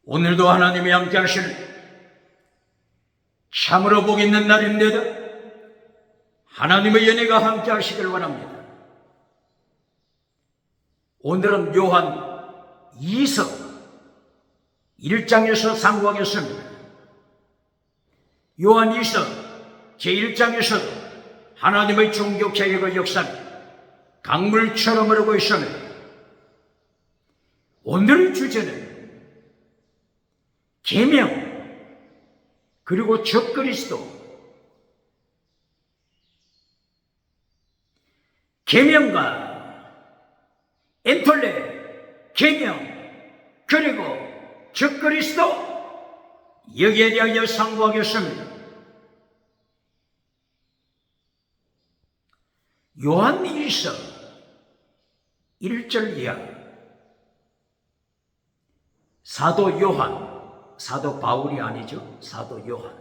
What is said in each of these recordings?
오늘도 하나님이 함께 하실 참으로 복 있는 날입니다. 하나님의 연혜가 함께 하시길 바랍니다. 오늘은 요한 2서 1장에서 상고하겠습니다. 요한 2서 제1장에서도 하나님의 종교개혁의 역사는 강물처럼 흐르고 있습니다. 오늘의 주제는 계명 그리고 적그리스도. 계명과 엔톨레, 계명 그리고 적그리스도, 여기에 대하여 상고하겠습니다. 요한 2서 1절 이하. 사도 요한, 사도 바울이 아니죠. 사도 요한.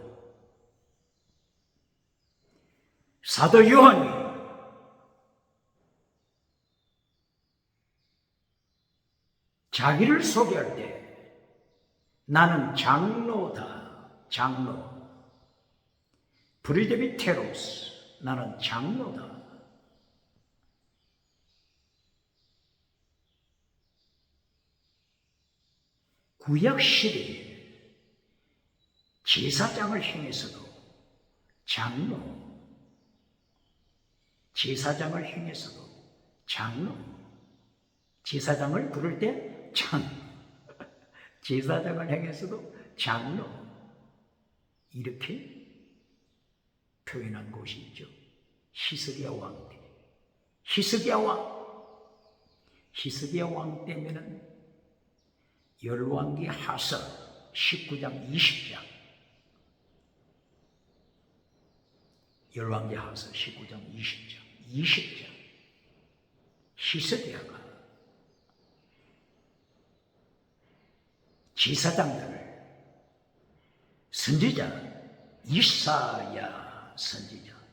사도 요한이 자기를 소개할 때 나는 장로다. 장로. 프리데비테로스. 나는 장로다. 구약 시대 제사장을 향해서도 장로, 제사장을 향해서도 장로, 제사장을 부를 때 제사장을 향해서도 장로, 이렇게 표현한 곳이 있죠. 히스기야 왕 때. 히스기야 왕 때면은 열왕기 하서 19장 20장. 열왕기 하서 19장 20장. 히스기야가 제사장들을 선지자 이사야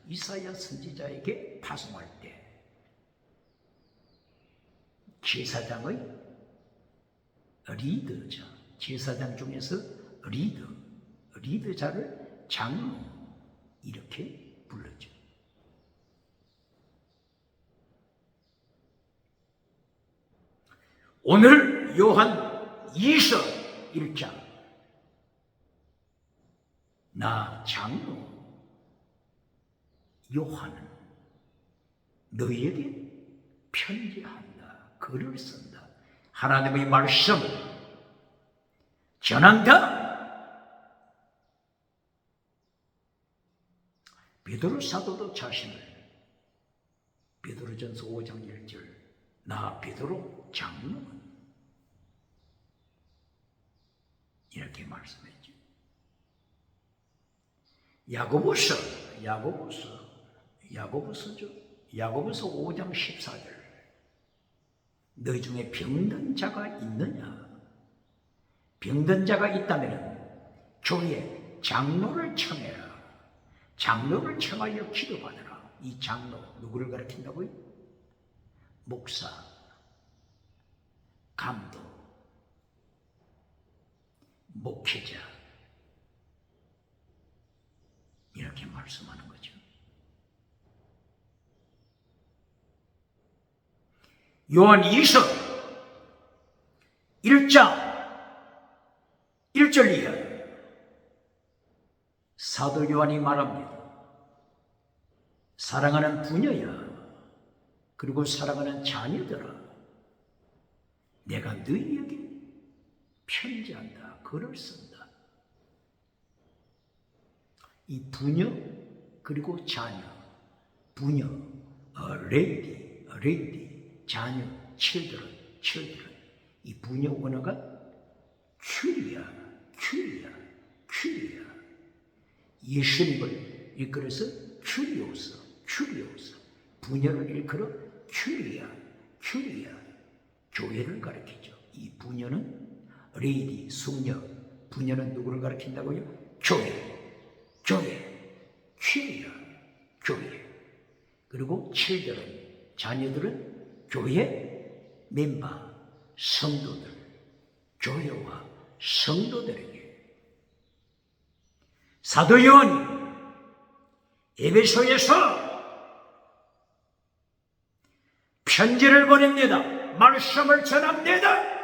선지자에게 파송할 때 제사장의 리더자, 제사장 중에서 리더자를 장로, 이렇게 불렀죠. 오늘 요한 2서 1장. 나 장로 요한은 너희에게 편지한다. 글을 쓴다. 하나님의 말씀을 전한다. 베드로 사도도 자신을 베드로전서 5장 1절 나 베드로 장로는 이렇게 말씀했죠. 야고보서죠. 야고보서 5장 14절 너희 중에 병든 자가 있느냐? 병든 자가 있다면 교회에 장로를 청해라. 장로를 청하여 기도받으라. 이 장로 누구를 가리킨다고요? 목사, 감독, 목회자, 이렇게 말씀하는 거죠. 요한 2서 1장 1절 이하. 사도 요한이 말합니다. 사랑하는 부녀야, 그리고 사랑하는 자녀들아, 내가 너희에게 편지한다. 글을 쓴다. 이 부녀 그리고 자녀, 부녀, 레이디, 자녀, children. 이 부녀 원어가 큐리야. 예수님을 일컬어서 큐리오스. 부녀를 일컬어 큐리야. 교회를 가리키죠. 이 부녀는 레이디, 숙녀. 부녀는 누구를 가리킨다고요? 큐리야. 교회. 그리고 children, 자녀들은 교회 멤버, 성도들, 교회와 성도들에게 사도 요한이 에베소에서 편지를 보냅니다. 말씀을 전합니다.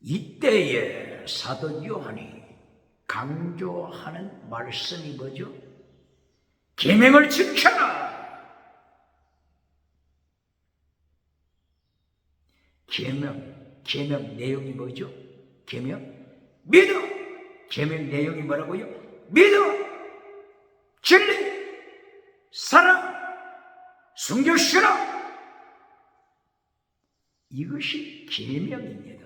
이때에 사도 요한이 강조하는 말씀이 뭐죠? 계명을 지켜라. 계명 내용이 뭐죠? 계명 믿어. 계명 내용이 뭐라고요? 믿어, 진리, 사랑, 순교시라. 이것이 계명입니다.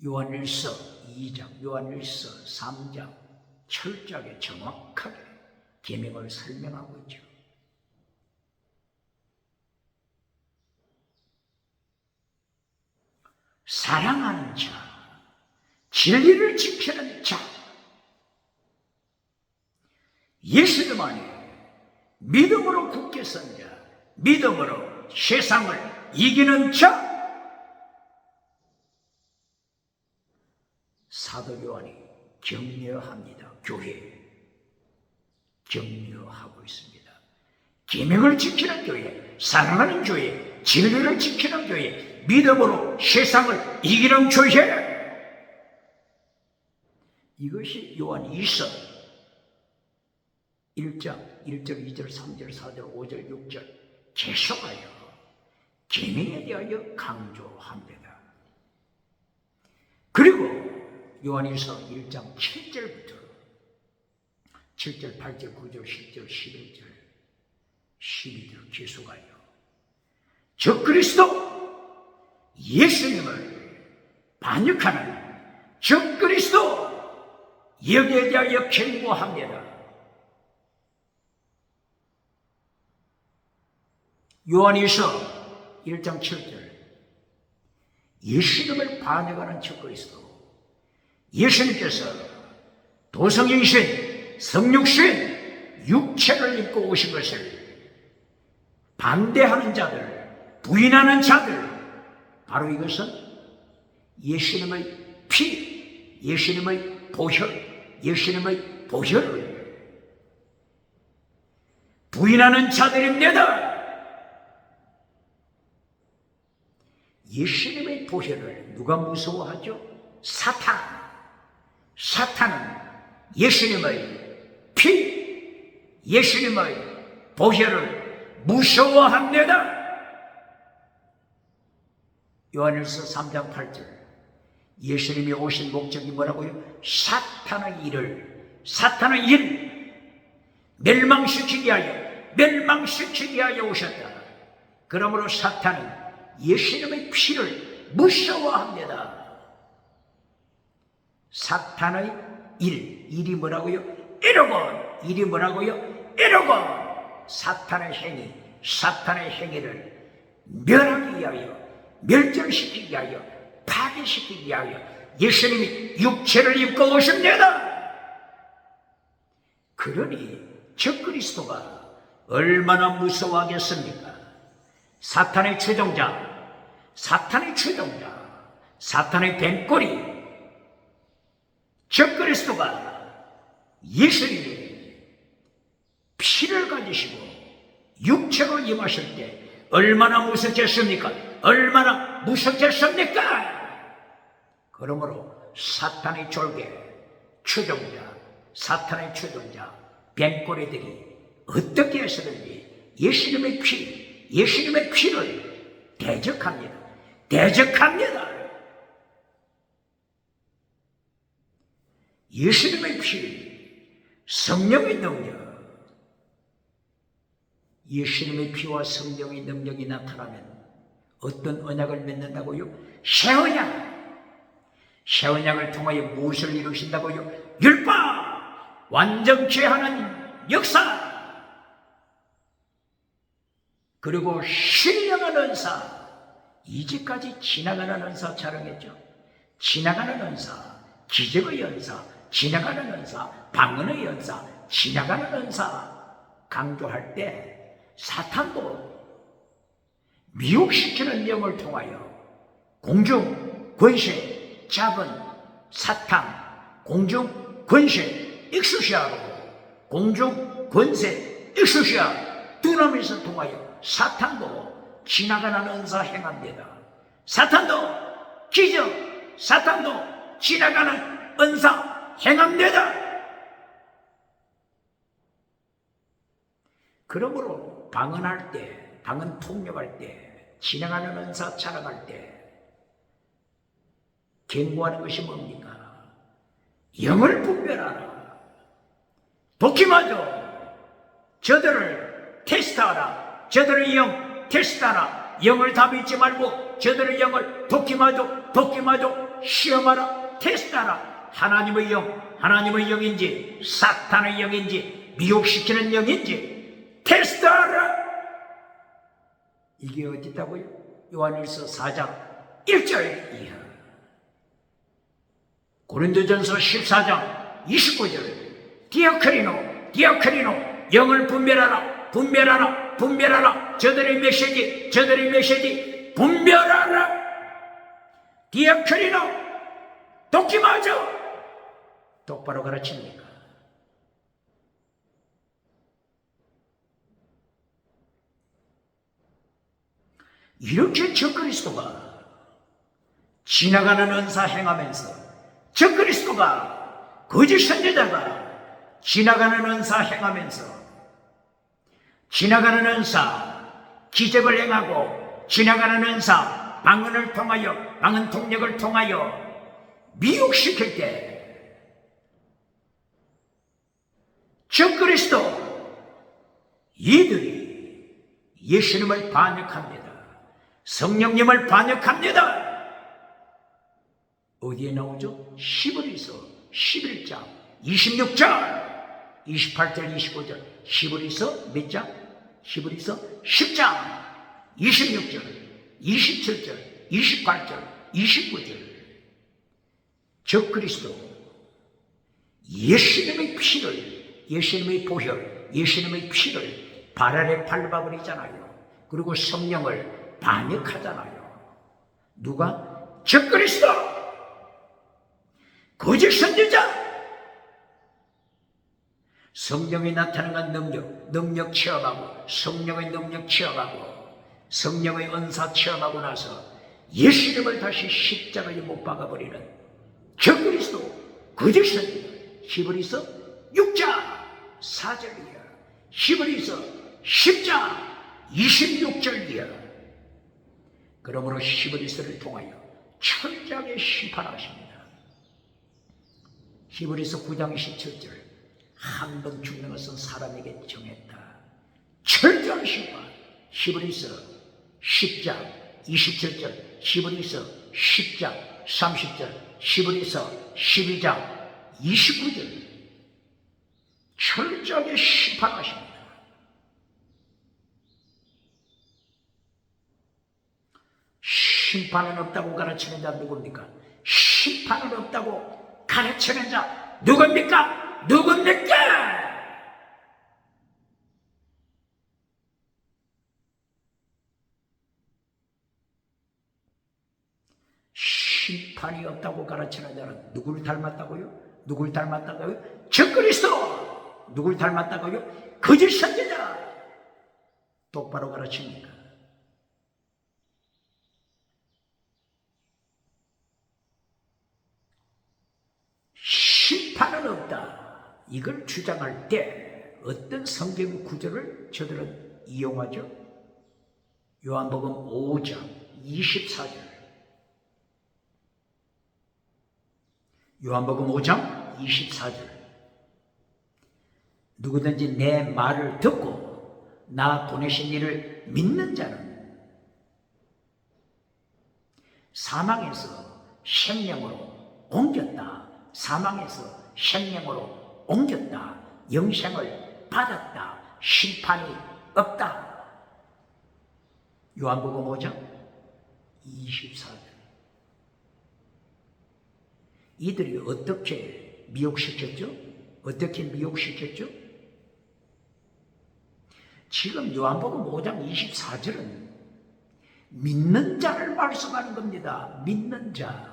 요한일서 2장, 요한일서 3장 철저하게 정확하게 계명을 설명하고 있죠. 사랑하는 자, 진리를 지키는 자, 예수님 안에 믿음으로 굳게 선 자, 믿음으로 세상을 이기는 자, 사도 요한이 격려합니다. 교회 격려하고 있습니다. 계명을 지키는 교회, 사랑하는 교회, 진리를 지키는 교회, 믿음으로 세상을 이기는 교회. 이것이 요한 2서 1장 1절, 2절, 3절, 4절, 5절, 6절 계속하여 계명에 대하여 강조합니다. 그리고 요한일서 1장 7절부터 7절, 8절, 9절, 10절, 11절, 12절 계속하여 저 그리스도 예수님을 반역하는 저 그리스도 여기에 대하여 경고합니다. 요한일서 1장 7절 예수님을 반역하는 저 그리스도, 예수님께서 도성이신 성육신 육체를 입고 오신 것을 반대하는 자들, 부인하는 자들, 바로 이것은 예수님의 피, 예수님의 보혈, 예수님의 보혈을 부인하는 자들입니다. 예수님의 보혈을 누가 무서워하죠? 사탄은 예수님의 피, 예수님의 보혈을 무서워합니다. 요한일서 3장 8절 예수님이 오신 목적이 뭐라고요? 사탄의 일 멸망시키기 위하여 오셨다. 그러므로 사탄은 예수님의 피를 무서워합니다. 사탄의 일이 뭐라고요? 일이 뭐라고요? 사탄의 행위를 멸하기 위하여, 멸절시키기 위하여, 파괴시키기 위하여 예수님이 육체를 입고 오십니다. 그러니 저 그리스도가 얼마나 무서워하겠습니까? 사탄의 추종자, 사탄의 뱀꼬리, 저 그리스도가 예수님이 피를 가지시고 육체로 임하실 때 얼마나 무섭겠습니까? 그러므로 사탄의 졸개, 사탄의 추종자, 뱀꼬리들이 어떻게 해서든지 예수님의 피를 대적합니다. 예수님의 피, 성령의 능력, 예수님의 피와 성령의 능력이 나타나면 어떤 언약을 맺는다고요? 새 언약을 통하여 무엇을 이루신다고요? 율법, 완전케 하는 역사, 그리고 신령한 은사, 이제까지 지나가는 은사 촬영했죠. 지나가는 은사, 기적의 은사, 지나가는 은사, 방언의 은사, 지나가는 은사 강조할 때 사탄도 미혹시키는 영을 통하여 공중, 권세, 자본, 사탕, 공중, 권세, 익수시아로 공중, 권세, 익수시아 두나미에서 통하여 사탄도 지나가는 은사 행합니다. 사탄도 기적, 사탄도 지나가는 은사 행합니다. 그러므로 방언할 때, 방언 통역할 때, 지나가는 은사 자랑할 때 경고하는 것이 뭡니까? 영을 분별하라. 도끼마저 저들을 테스트하라. 저들의 영 테스트하라. 영을 다 믿지 말고 저들의 영을 도끼마저 시험하라. 테스트하라. 하나님의 영, 하나님의 영인지 사탄의 영인지 미혹시키는 영인지 테스트하라. 이게 어디 있다고요? 요한일서 4장 1절 이하, 고린도전서 14장 29절 디아크리노 영을 분별하라. 저들의 메시지 분별하라. 디아크리노 도끼마저 똑바로 가르칩니까? 이렇게 적그리스도가 지나가는 은사 행하면서, 적그리스도가 거짓 선지자가 지나가는 은사 행하면서, 지나가는 은사 기적을 행하고 지나가는 은사 방언을 통하여, 방언 통역을 통하여 미혹시킬 때 적그리스도 이들이 예수님을 반역합니다. 성령님을 반역합니다. 어디에 나오죠? 히브리서 11장 26절 28절 25절 히브리서 몇 장? 히브리서 10장 26절 27절 28절 29절 적그리스도 예수님의 피를, 예수님의 보혈, 예수님의 피를 발 아래 밟아버리잖아요. 그리고 성령을 반역하잖아요. 누가? 적그리스도, 거짓 선지자. 성령이 나타나는 능력 체험하고, 성령의 능력 체험하고, 성령의 은사 체험하고 나서 예수님을 다시 십자가에 못 박아버리는 적그리스도, 거짓 선지자. 히브리서 6장 4절이야. 히브리서 10장 26절이야. 그러므로 히브리서를 통하여 철저하게 심판하십니다. 히브리서 9장 27절 한 번 죽는 것은 사람에게 정했다. 철저한 심판. 히브리서 10장 27절, 히브리서 10장 30절, 히브리서 12장 29절 철저하게 심판하십니다. 심판은 없다고 가르치는 자 누굽니까? 심판은 없다고 가르치는 자 누굽니까? 심판이 없다고 가르치는 자는 누구를 닮았다고요? 적그리스도. 누굴 닮았다고요? 거짓 선지자. 똑바로 가르칩니까? 심판은 없다. 이걸 주장할 때 어떤 성경 구절을 저들은 이용하죠? 요한복음 5장 24절. 요한복음 5장 24절. 누구든지 내 말을 듣고 나 보내신 이를 믿는 자는 사망에서 생명으로 옮겼다. 사망에서 생명으로 옮겼다. 영생을 받았다. 심판이 없다. 요한복음 5장 24절. 이들이 어떻게 미혹시켰죠? 지금 요한복음 5장 24절은 믿는 자를 말씀하는 겁니다. 믿는 자.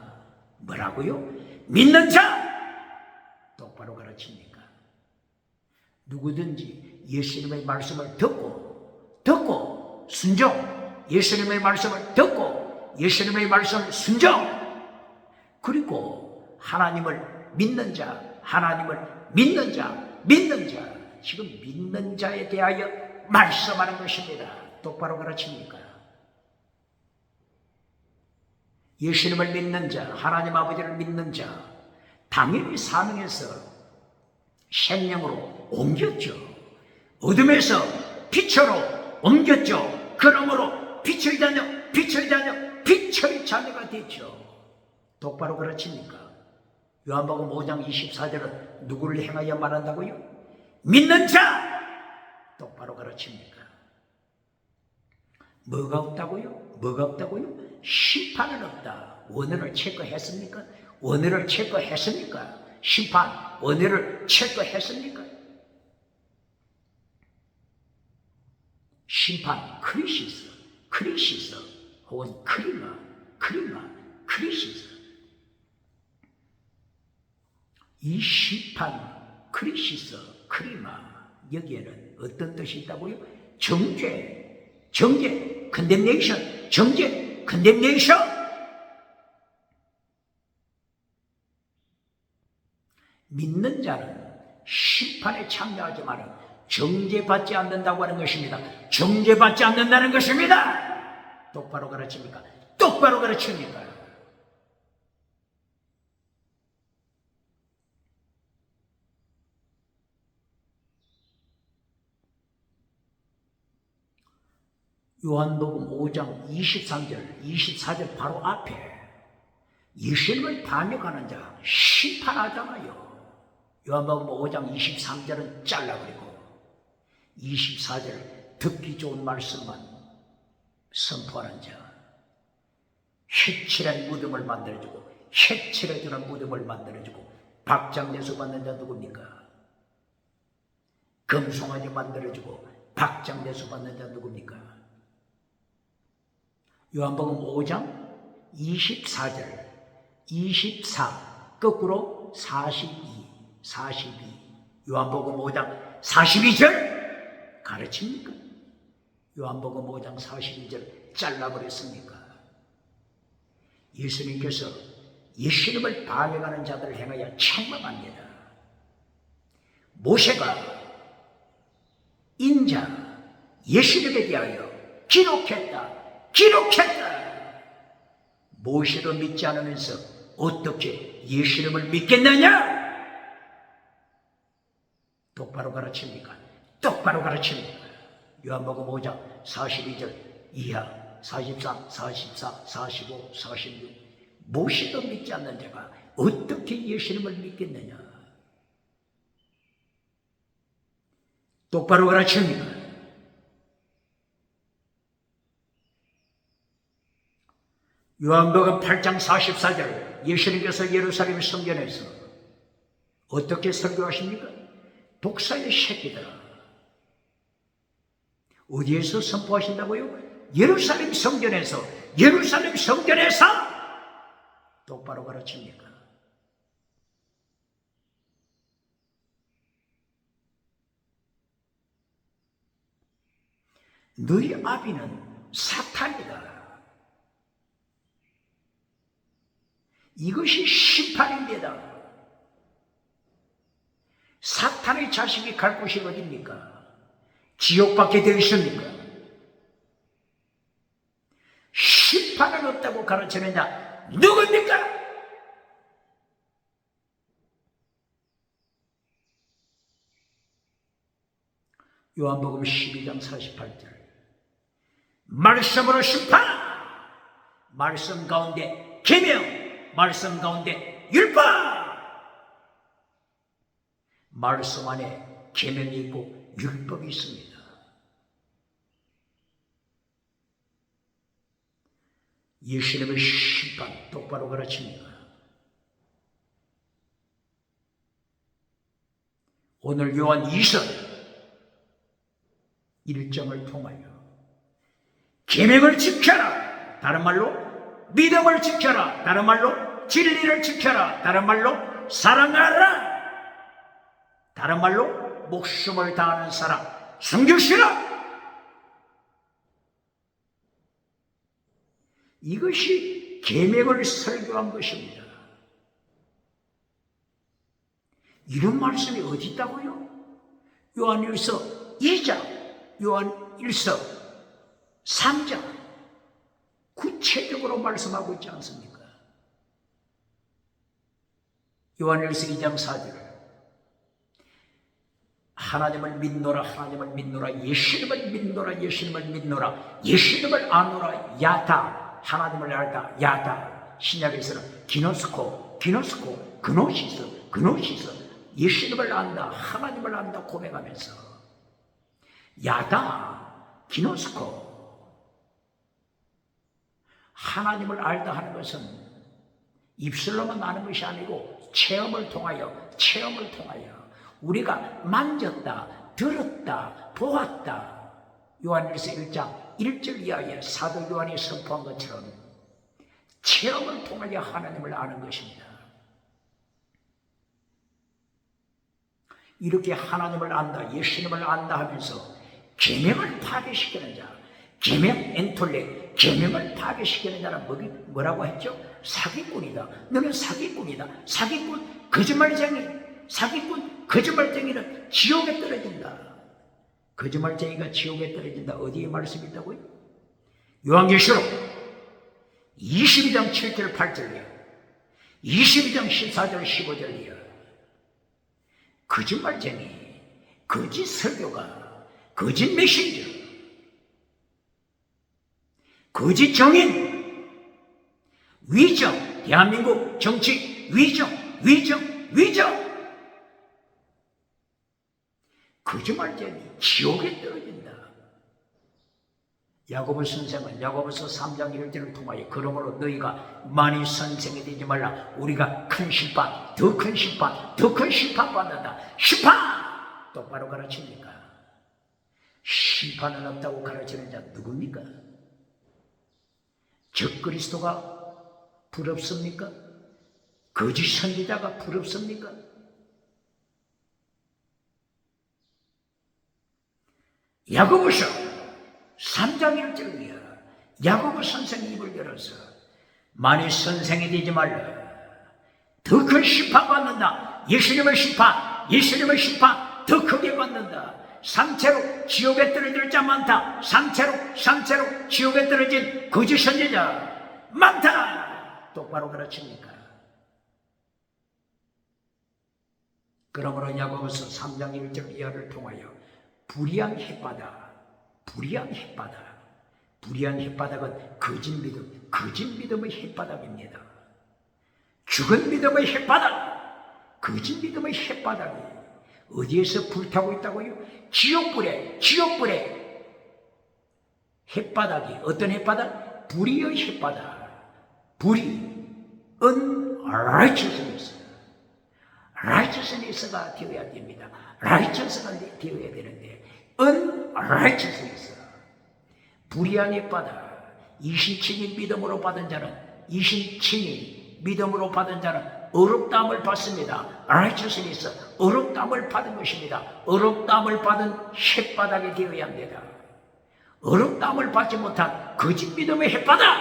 뭐라고요? 믿는 자! 똑바로 가르칩니까? 누구든지 예수님의 말씀을 듣고 순종, 예수님의 말씀을 듣고 예수님의 말씀을 순종, 그리고 하나님을 믿는 자, 하나님을 믿는 자, 지금 믿는 자에 대하여 말씀하는 것입니다. 똑바로 가르칩니까? 예수님을 믿는 자, 하나님 아버지를 믿는 자, 당연히 사명에서 생명으로 옮겼죠. 어둠에서 빛으로 옮겼죠. 그러므로 빛의 자녀가 됐죠. 똑바로 그렇습니까? 요한복음 5장 24절은 누구를 행하여 말한다고요? 믿는 자! 똑바로 그렇습니까? 뭐가 없다고요? 심판은 없다. 원어를 체크했습니까? 심판, 원어를 체크했습니까? 심판, 크리시스, 혹은 크리시스. 이 심판, 크리시스, 여기에는 어떤 뜻이 있다고요? 정죄, condemnation. 믿는 자는 심판에 참여하지만 정죄받지 않는다고 하는 것입니다. 정죄받지 않는다는 것입니다. 똑바로 가르칩니까? 요한복음 5장 23절, 24절 바로 앞에 예수님을 반역하는 자 심판하잖아요. 요한복음 5장 23절은 잘라버리고 24절 듣기 좋은 말씀만 선포하는 자, 해칠한 무덤을 만들어주고 해칠해주는 무덤을 만들어주고 박장대소 받는 자 누굽니까? 금송아지 만들어주고 박장대소 받는 자 누굽니까? 요한복음 5장 24절 24 거꾸로 42 요한복음 5장 42절 가르칩니까? 요한복음 5장 42절 잘라버렸습니까? 예수님께서 예수님을 반역하는 자들을 행하여 책망합니다. 모세가 인자 예수님에 대하여 기록했다. 모세도 믿지 않으면서 어떻게 예수님을 믿겠느냐? 똑바로 가르칩니까? 요한복음 5장 42절 이하 43, 44, 45, 46 모세도 믿지 않는 자가 어떻게 예수님을 믿겠느냐? 똑바로 가르칩니까? 요한복음 8장 44절 예수님께서 예루살렘 성전에서 어떻게 설교하십니까? 독사의 새끼들아. 어디에서 선포하신다고요? 예루살렘 성전에서 똑바로 가르칩니까? 너희 아비는 사탄이다. 이것이 심판입니다. 사탄의 자식이 갈 곳이 어디입니까? 지옥밖에 되어 있습니까? 심판은 없다고 가르치는 자 누굽니까? 요한복음 12장 48절 말씀으로 심판, 말씀 가운데 계명, 말씀 가운데 율법, 말씀 안에 계명이 있고 율법이 있습니다. 예수님의 심판 똑바로 가르칩니다. 오늘 요한 2서 일정을 통하여 계명을 지켜라. 다른 말로 믿음을 지켜라. 다른 말로 진리를 지켜라. 다른 말로 사랑하라. 다른 말로 목숨을 다하는 사람 숨기시라. 이것이 계명을 설교한 것입니다. 이런 말씀이 어디 있다고요? 요한일서 2장, 요한일서 3장 구체적으로 말씀하고 있지 않습니까? 요한일서 2장 4절 하나님을 믿노라, 하나님을 믿노라, 예수님을 믿노라, 예수님을 믿노라, 예수님을 아노라, 야다, 하나님을 알다, 야다. 신약에서는 기노스코, 기노스코, 그노시스, 그노시스, 예수님을 안다, 하나님을 안다 고백하면서 야다, 기노스코. 하나님을 알다 하는 것은 입술로만 아는 것이 아니고 체험을 통하여 우리가 만졌다, 들었다, 보았다. 요한일서 1장 1절 이하에 사도 요한이 선포한 것처럼 체험을 통하여 하나님을 아는 것입니다. 이렇게 하나님을 안다, 예수님을 안다 하면서 계명을 파괴시키는 자, 계명 엔톨레, 계명을 파괴시키는 자는 뭐라고 했죠? 사기꾼이다. 너는 사기꾼이다. 사기꾼, 거짓말쟁이, 사기꾼, 거짓말쟁이는 지옥에 떨어진다. 거짓말쟁이가 지옥에 떨어진다. 어디에 말씀이 있다고요? 요한계시록 22장 7절 8절이요, 22장 14절 15절이요. 거짓말쟁이, 거짓 설교가, 거짓 메신저, 거짓 정인, 위정, 대한민국 정치 위정, 거짓말쟁이 지옥에 떨어진다. 야고보 선생은 야고보서 3장 1절을 통하여 그러므로 너희가 많이 선생이 되지 말라. 우리가 큰 심판, 더 큰 심판, 더 큰 심판 받는다. 심판! 똑바로 가르칩니까? 심판은 없다고 가르치는 자 누굽니까? 적그리스도가 부럽습니까? 거짓 선지자가 부럽습니까? 야고보서 3장 1절이야. 야고보 선생이 입을 열어서 만일 선생이 되지 말라. 더 큰 심판 받는다. 예수님의 심판 더 크게 받는다. 상체로 지옥에 떨어질 자 많다. 상체로 지옥에 떨어진 거짓 선지자 많다. 똑바로 가르칩니까? 그러므로 야고보서 3장 1절 이하를 통하여 불의한 햇바닥은 거짓 믿음의 햇바닥입니다. 죽은 믿음의 햇바닥, 거짓 믿음의 햇바닥이 어디에서 불타고 있다고요? 지옥불에 햇바닥이, 어떤 햇바닥? 불의의 햇바닥. 불의, righteousness가 되어야 됩니다. righteous가 되어야 되는데 unrighteousness, 불의한 햇바닥. 이신친이 믿음으로 받은 자는 어렵다함을 받습니다. righteousness, 어렵다함을 받은 것입니다. 어렵다함을 받은 햇바닥이 되어야 합니다. 어렵다함을 받지 못한 거짓 믿음의 햇바닥,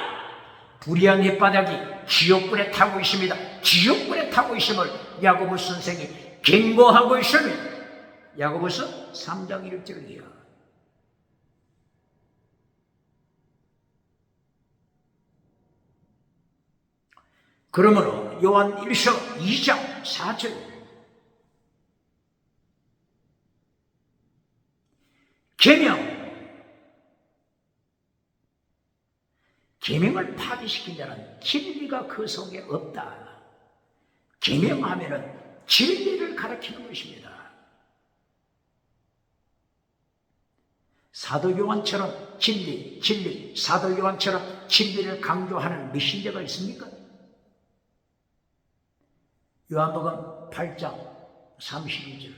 불의한 햇바닥이 지옥불에 타고 있습니다. 지옥불에 타고 있음을 야고보 선생이 경고하고 있습니다. 야고보서 3장 1절이야. 그러므로 요한일서 2장 4절 계명을 파괴시킨 자는 진리가 그 속에 없다. 계명하면은 진리를 가르치는 것입니다. 사도 요한처럼 사도 요한처럼 진리를 강조하는 메신저가 있습니까? 요한복음 8장 32절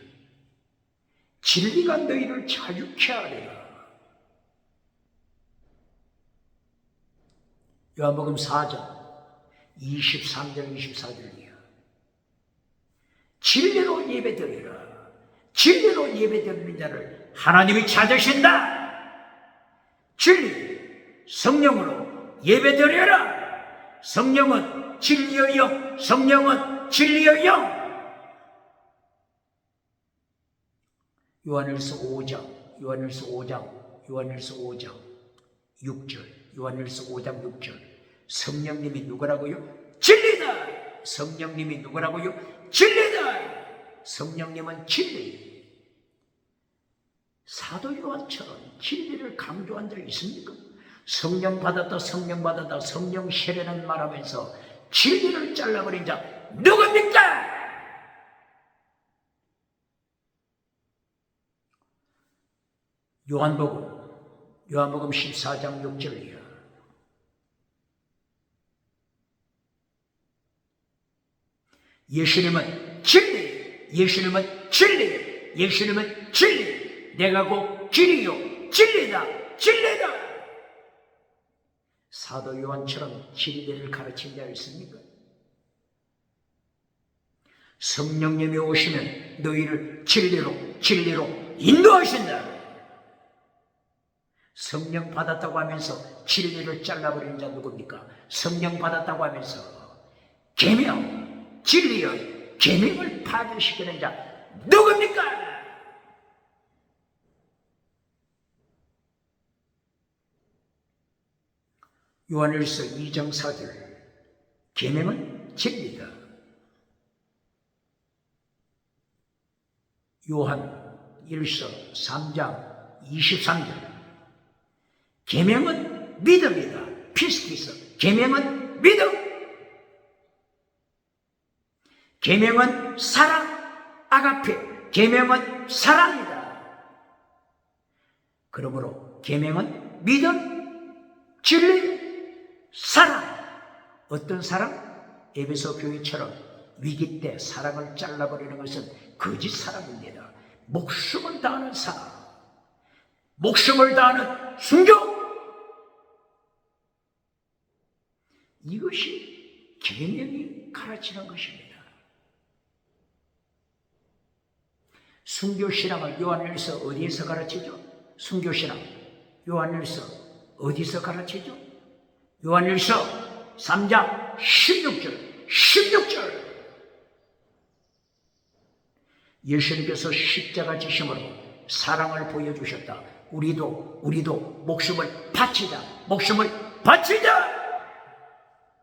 진리가 너희를 자유케 하리라. 요한복음 4장 23절 24절이야. 진리로 예배드리라. 진리로 예배드리는 자를 하나님이 찾으신다. 진리, 성령으로 예배드려라. 성령은 진리의 영, 성령은 진리의 영. 요한일서 5장 6절, 요한일서 5장 6절. 성령님이 누구라고요? 진리다. 성령님이 누구라고요? 진리다. 성령님은 진리. 사도 요한처럼 진리를 강조한 적 있습니까? 성령 받았다, 성령 받았다, 성령 세례는 말하면서 진리를 잘라버린 자 누굽니까? 요한복음 14장 6절이야. 예수님은 진리, 예수님은 진리, 예수님은 진리. 내가 곧 길이요 진리다, 진리다. 사도 요한처럼 진리를 가르친 자가 있습니까? 성령님이 오시면 너희를 진리로 인도하신다. 성령 받았다고 하면서 진리를 잘라버리는 자 누굽니까? 성령 받았다고 하면서 계명, 진리의 계명을 파괴시키는 자 누굽니까? 요한일서 2장 4절. 계명은 진리다. 요한일서 3장 23절. 계명은 믿음이다. 피스티스. 계명은 믿음. 계명은 사랑. 아가페. 계명은 사랑이다. 그러므로 계명은 믿음, 진리, 사랑. 어떤 사랑? 에베소 교회처럼 위기 때 사랑을 잘라버리는 것은 거짓 사랑입니다. 목숨을 다하는 사랑, 목숨을 다하는 순종. 이것이 계명이 가르치는 것입니다. 순교신앙을 요한일서 어디에서 가르치죠? 순교신앙 요한일서 어디서 가르치죠? 요한일서 3장 16절. 예수님께서 십자가 지심으로 사랑을 보여주셨다. 우리도 목숨을 바치자.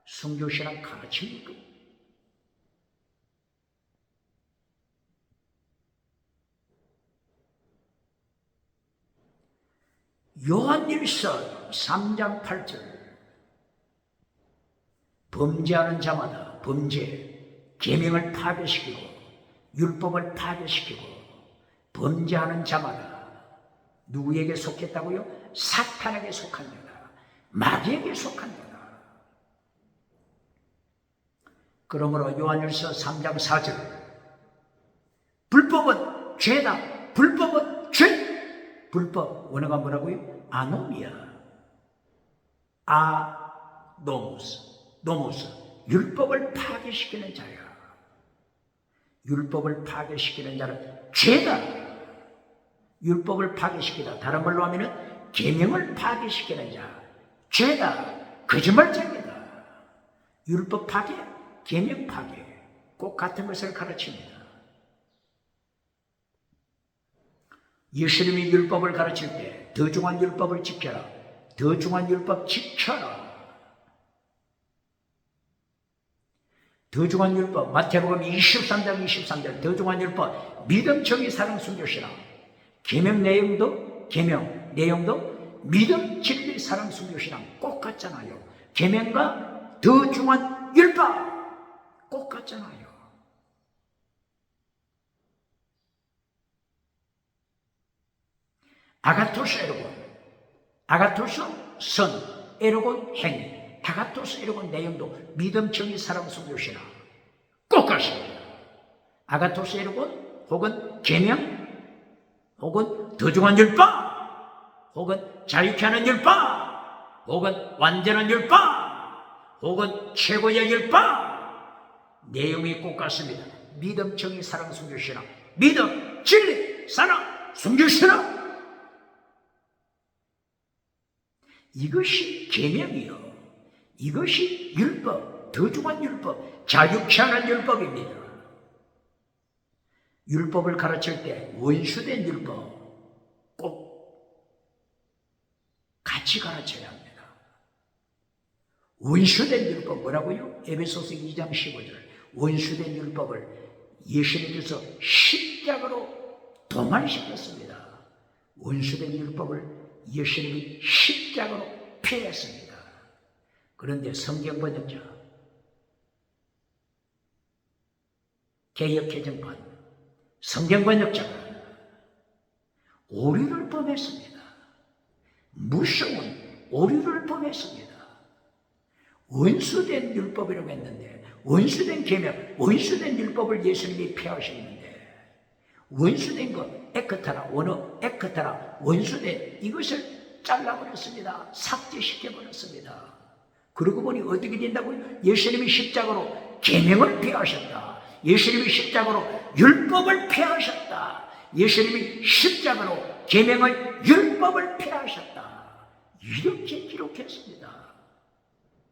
순교신앙 가르칩니까? 요한일서 3장 8절. 범죄하는 자마다 계명을 파괴시키고 율법을 파괴시키고 범죄하는 자마다 누구에게 속했다고요? 사탄에게 속한 자다. 마귀에게 속한 자다. 그러므로 요한일서 3장 4절. 불법은 죄다. 불법은 죄. 불법 원어가 뭐라고요? 아노미아. 노모스. 율법을 파괴시키는 자야. 율법을 파괴시키는 자는 죄다. 율법을 파괴시키다. 다른 말로 하면은 계명을 파괴시키는 자. 죄다. 거짓말쟁이다. 율법 파괴, 계명 파괴. 꼭 같은 것을 가르칩니다. 예수님이 율법을 가르칠 때 더 중한 율법을 지켜라. 더 중한 율법 지켜라. 더 중한 율법, 마태복음 23장 23절. 더 중한 율법, 믿음, 정의, 사랑, 순교신앙. 계명 내용도 믿음, 진리, 사랑, 순교신앙 꼭 같잖아요. 계명과 더 중한 율법 꼭 같잖아요. 아가토스 선, 에로곤 행위. 아가토스 에로곤 내용도 믿음, 정의, 사랑, 순교신앙 꼭 같습니다. 아가토스 에로곤 혹은 계명 혹은 더 중한 율법 혹은 자유케 하는 율법 혹은 완전한 율법 혹은 최고의 율법 내용이 꼭 같습니다. 믿음, 정의, 사랑, 순교, 신앙. 믿음, 진리, 사랑, 순교, 신앙. 이것이 계명이요. 이것이 율법, 더 중한 율법, 자유케 하는 율법입니다. 율법을 가르칠 때 원수된 율법 꼭 같이 가르쳐야 합니다. 원수된 율법 뭐라고요? 에베소서 2장 15절. 원수된 율법을 예수님께서 십자가로 도말시켰습니다. 원수된 율법을 예수님이 십자가로 폐했습니다. 그런데 성경 번역자, 개역 개정판, 성경 번역자가 오류를 범했습니다. 무서운 오류를 범했습니다. 원수된 율법이라고 했는데, 원수된 계명, 원수된 율법을 예수님이 폐하셨는데, 원수된 것, 에크타라, 원어 에크타라, 원수된 이것을 잘라버렸습니다. 삭제시켜버렸습니다. 그러고 보니 어떻게 된다고요? 예수님이 십자가로 계명을 폐하셨다. 예수님이 십자가로 율법을 폐하셨다. 예수님이 십자가로 계명을 율법을 폐하셨다. 이렇게 기록했습니다.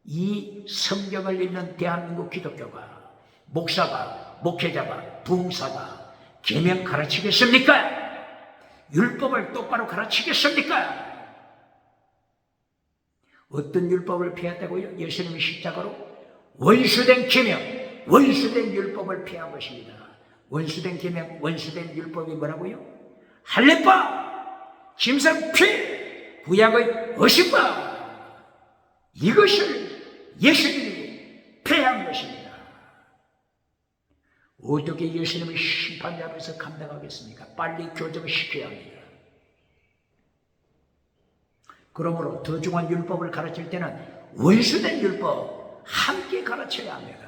이 성경을 읽는 대한민국 기독교가, 목사가, 목회자가, 부흥사가 계명 가르치겠습니까? 율법을 똑바로 가르치겠습니까? 어떤 율법을 폐했다고요? 예수님이 십자가로 원수된 계명, 원수된 율법을 폐한 것입니다. 원수된 계명, 원수된 율법이 뭐라고요? 할례법, 짐승피, 구약의 어신법, 이것을 예수님이 폐한 것입니다. 어떻게 예수님의 심판 앞에서 감당하겠습니까? 빨리 교정을 시켜야 합니다. 그러므로 더 중한 율법을 가르칠 때는 원수된 율법 함께 가르쳐야 합니다.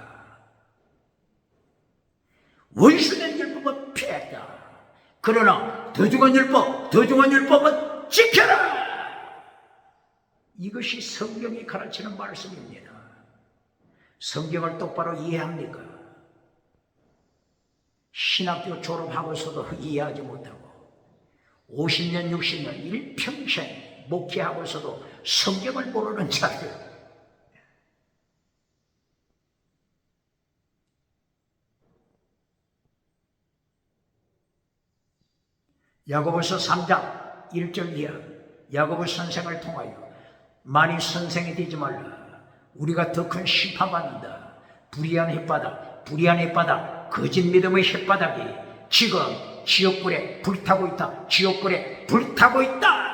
원수된 율법은 폐했다. 그러나 더 중한 율법, 더 중한 율법은 지켜라. 이것이 성경이 가르치는 말씀입니다. 성경을 똑바로 이해합니까? 신학교 졸업하고서도 이해하지 못하고 50년, 60년, 일평생 목회하고서도 성경을 모르는 자들, 야고보서 3장 1절 이하, 야고보 선생을 통하여 만일 선생이 되지 말라. 우리가 더 큰 심판받는다. 불의한 햇바닥, 불의한 햇바닥, 거짓 믿음의 햇바닥이 지금 지옥불에 불타고 있다. 지옥불에 불타고 있다.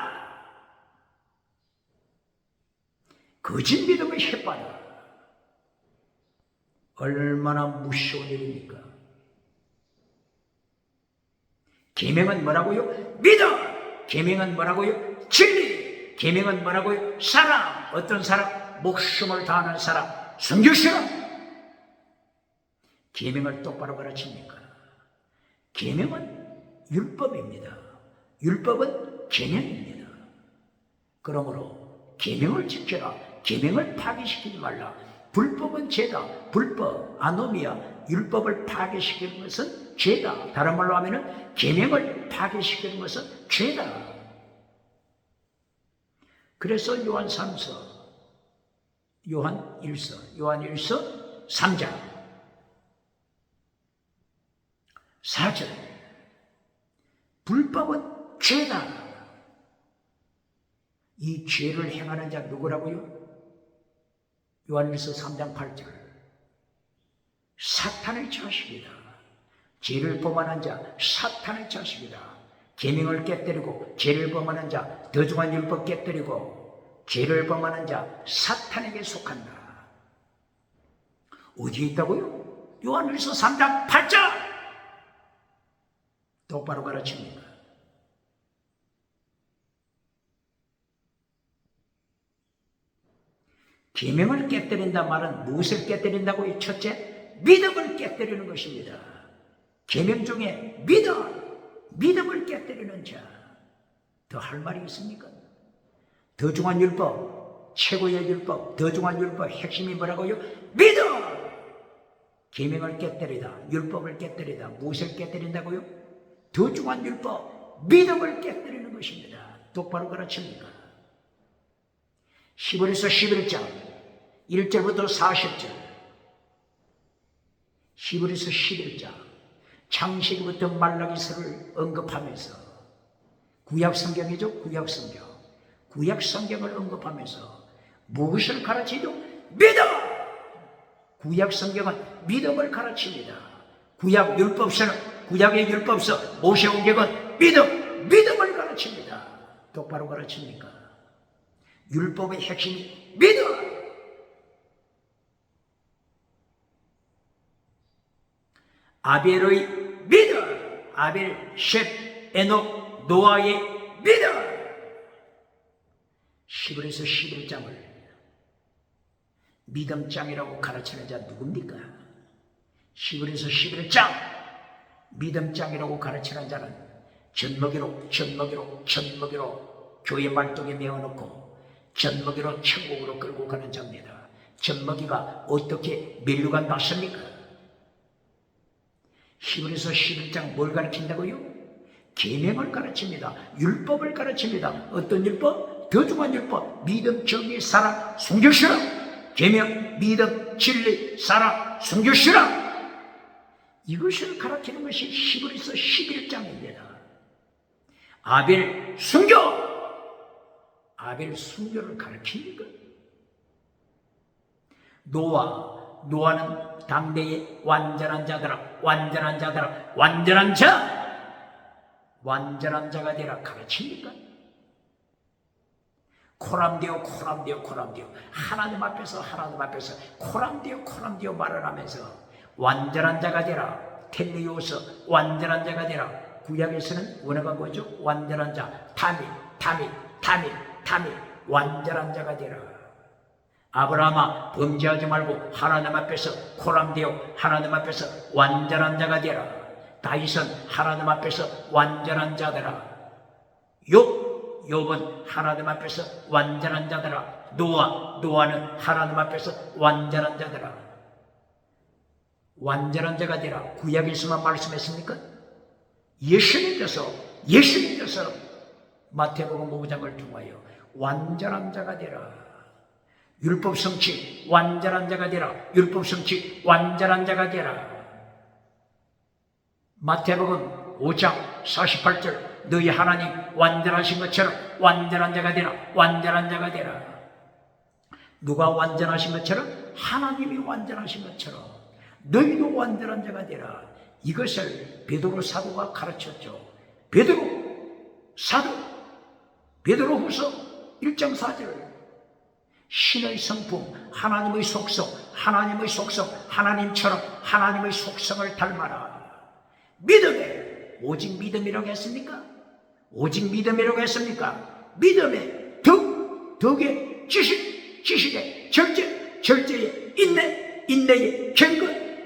거짓 믿음의 햇바닥. 얼마나 무서운 일입니까? 계명은 뭐라고요? 믿음. 계명은 뭐라고요? 진리. 계명은 뭐라고요? 사랑. 어떤 사랑? 목숨을 다하는 사랑. 순교시라. 계명을 똑바로 가르칩니까? 계명은 율법입니다. 율법은 계명입니다. 그러므로 계명을 지켜라. 계명을 파괴시키지 말라. 불법은 죄다. 불법, 아노미아, 율법을 파괴시키는 것은 죄다. 다른 말로 하면은 계명을 파괴시키는 것은 죄다. 그래서 요한 3서, 요한 1서, 요한 1서 3장 4절. 불법은 죄다. 이 죄를 행하는 자 누구라고요? 요한일서 3장 8절. 사탄의 자식이다. 죄를 범하는 자 사탄의 자식이다. 계명을 깨뜨리고 죄를 범하는 자, 더 중한 율법 깨뜨리고 죄를 범하는 자 사탄에게 속한다. 어디에 있다고요? 요한일서 3장 8절. 똑바로 가르칩니다. 계명을 깨뜨린다 말은 무엇을 깨뜨린다고요? 첫째, 믿음을 깨뜨리는 것입니다. 계명 중에 믿음을 깨뜨리는 자. 더 할 말이 있습니까? 더 중한 율법, 최고의 율법, 더 중요한 율법 핵심이 뭐라고요? 믿음! 계명을 깨뜨리다, 율법을 깨뜨리다, 무엇을 깨뜨린다고요? 더 중요한 율법, 믿음을 깨뜨리는 것입니다. 똑바로 가르칩니까? 히브리서 11장 1절부터 40절, 히브리서 11장 창세기부터 말라기서를 언급하면서 구약 성경이죠. 구약 성경. 구약 성경을 언급하면서 무엇을 가르치죠? 믿음! 구약 성경은 믿음을 가르칩니다. 구약 율법서는, 구약의 율법서 모세오경은 믿음을 가르칩니다. 똑바로 가르칩니까? 율법의 핵심이 믿음! 아벨의 믿음! 아벨, 셋, 에녹, 노아의 믿음! 히브리서 11장을 믿음장이라고 가르치는 자 누굽니까? 히브리서 11장 믿음장이라고 가르치는 자는 젖먹이로 교회 말뚝에 메어놓고 젖먹이로 천국으로 끌고 가는 자입니다. 젖먹이가 어떻게 멸류관 받습니까? 히브리서 11장 뭘 가르친다고요? 계명을 가르칩니다. 율법을 가르칩니다. 어떤 율법? 더 중요한 율법. 믿음, 정의, 사랑, 순교시라. 계명, 믿음, 진리, 사랑, 순교시라. 이것을 가르치는 것이 히브리서 11장입니다. 아벨 순교! 아벨 순교를 가르칩니까? 노아는 당대의 완전한 자들아, 완전한 자가 되라 가르칩니까? 코람디오 하나님 앞에서 코람디오 말을 하면서 완전한 자가 되라. 텔리오스 완전한 자가 되라. 구약에서는 원어가 뭐죠? 완전한 자. 타미 완전한 자가 되라. 아브라함아 범죄하지 말고 하나님 앞에서 코람디오 하나님 앞에서 완전한 자가 되라. 다윗은 하나님 앞에서 완전한 자들아. 욥은 하나님 앞에서 완전한 자들아. 노아는 하나님 앞에서 완전한 자들아. 완전한 자가 되라. 구약에서만 말씀했습니까? 예수님께서 마태복음 5장을 통하여 완전한 자가 되라. 율법 성취 완전한 자가 되라. 율법 성취 완전한 자가 되라. 마태복음 5장 48절 너희 하나님 완전하신 것처럼 완전한 자가 되라. 완전한 자가 되라. 누가 완전하신 것처럼? 하나님이 완전하신 것처럼 너희도 완전한 자가 되라. 이것을 베드로 사도가 가르쳤죠. 베드로후서 1장 4절 신의 성품, 하나님의 속성, 하나님처럼 하나님의 속성을 닮아라. 믿음에 오직 믿음이라고 했습니까? 오직 믿음이라고 했습니까? 믿음에 덕에 지식에 절제에 인내에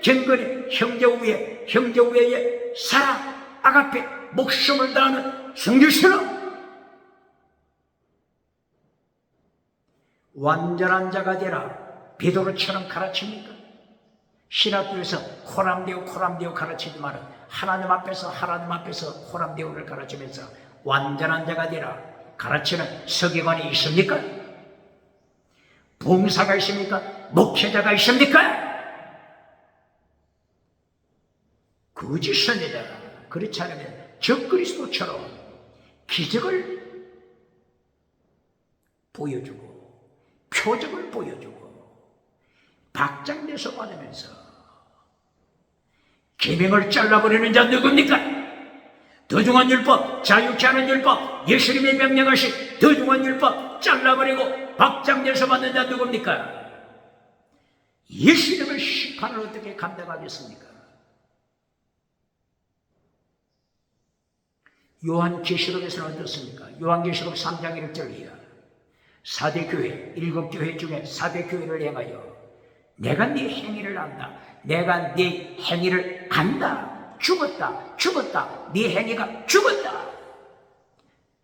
경건에 형제 우애에 사랑 아가페 목숨을 다하는 성교시라. 완전한 자가 되라. 베드로처럼 가르칩니까? 신학교에서 코람데오 가르치지만은 하나님 앞에서 코람데오를 가르치면서 완전한 자가 되라 가르치는 서기관이 있습니까? 봉사가 있습니까? 목회자가 있습니까? 거짓선이다. 그렇지 않으면 적그리스도처럼 기적을 보여주고 표적을 보여주고 박장대소 받으면서 계명을 잘라버리는 자 누굽니까? 더 중한 율법, 자유케 하는 율법, 예수님의 명령하신 더 중한 율법 잘라버리고 박장대소 받는 자 누굽니까? 예수님의 심판을 어떻게 감당하겠습니까? 요한계시록에서는 어떻습니까? 요한계시록 3장 1절이야. 4대 교회, 7교회 중에 4대 교회를 향하여 내가 네 행위를 안다. 내가 네 행위를 안다. 죽었다. 네 행위가 죽었다.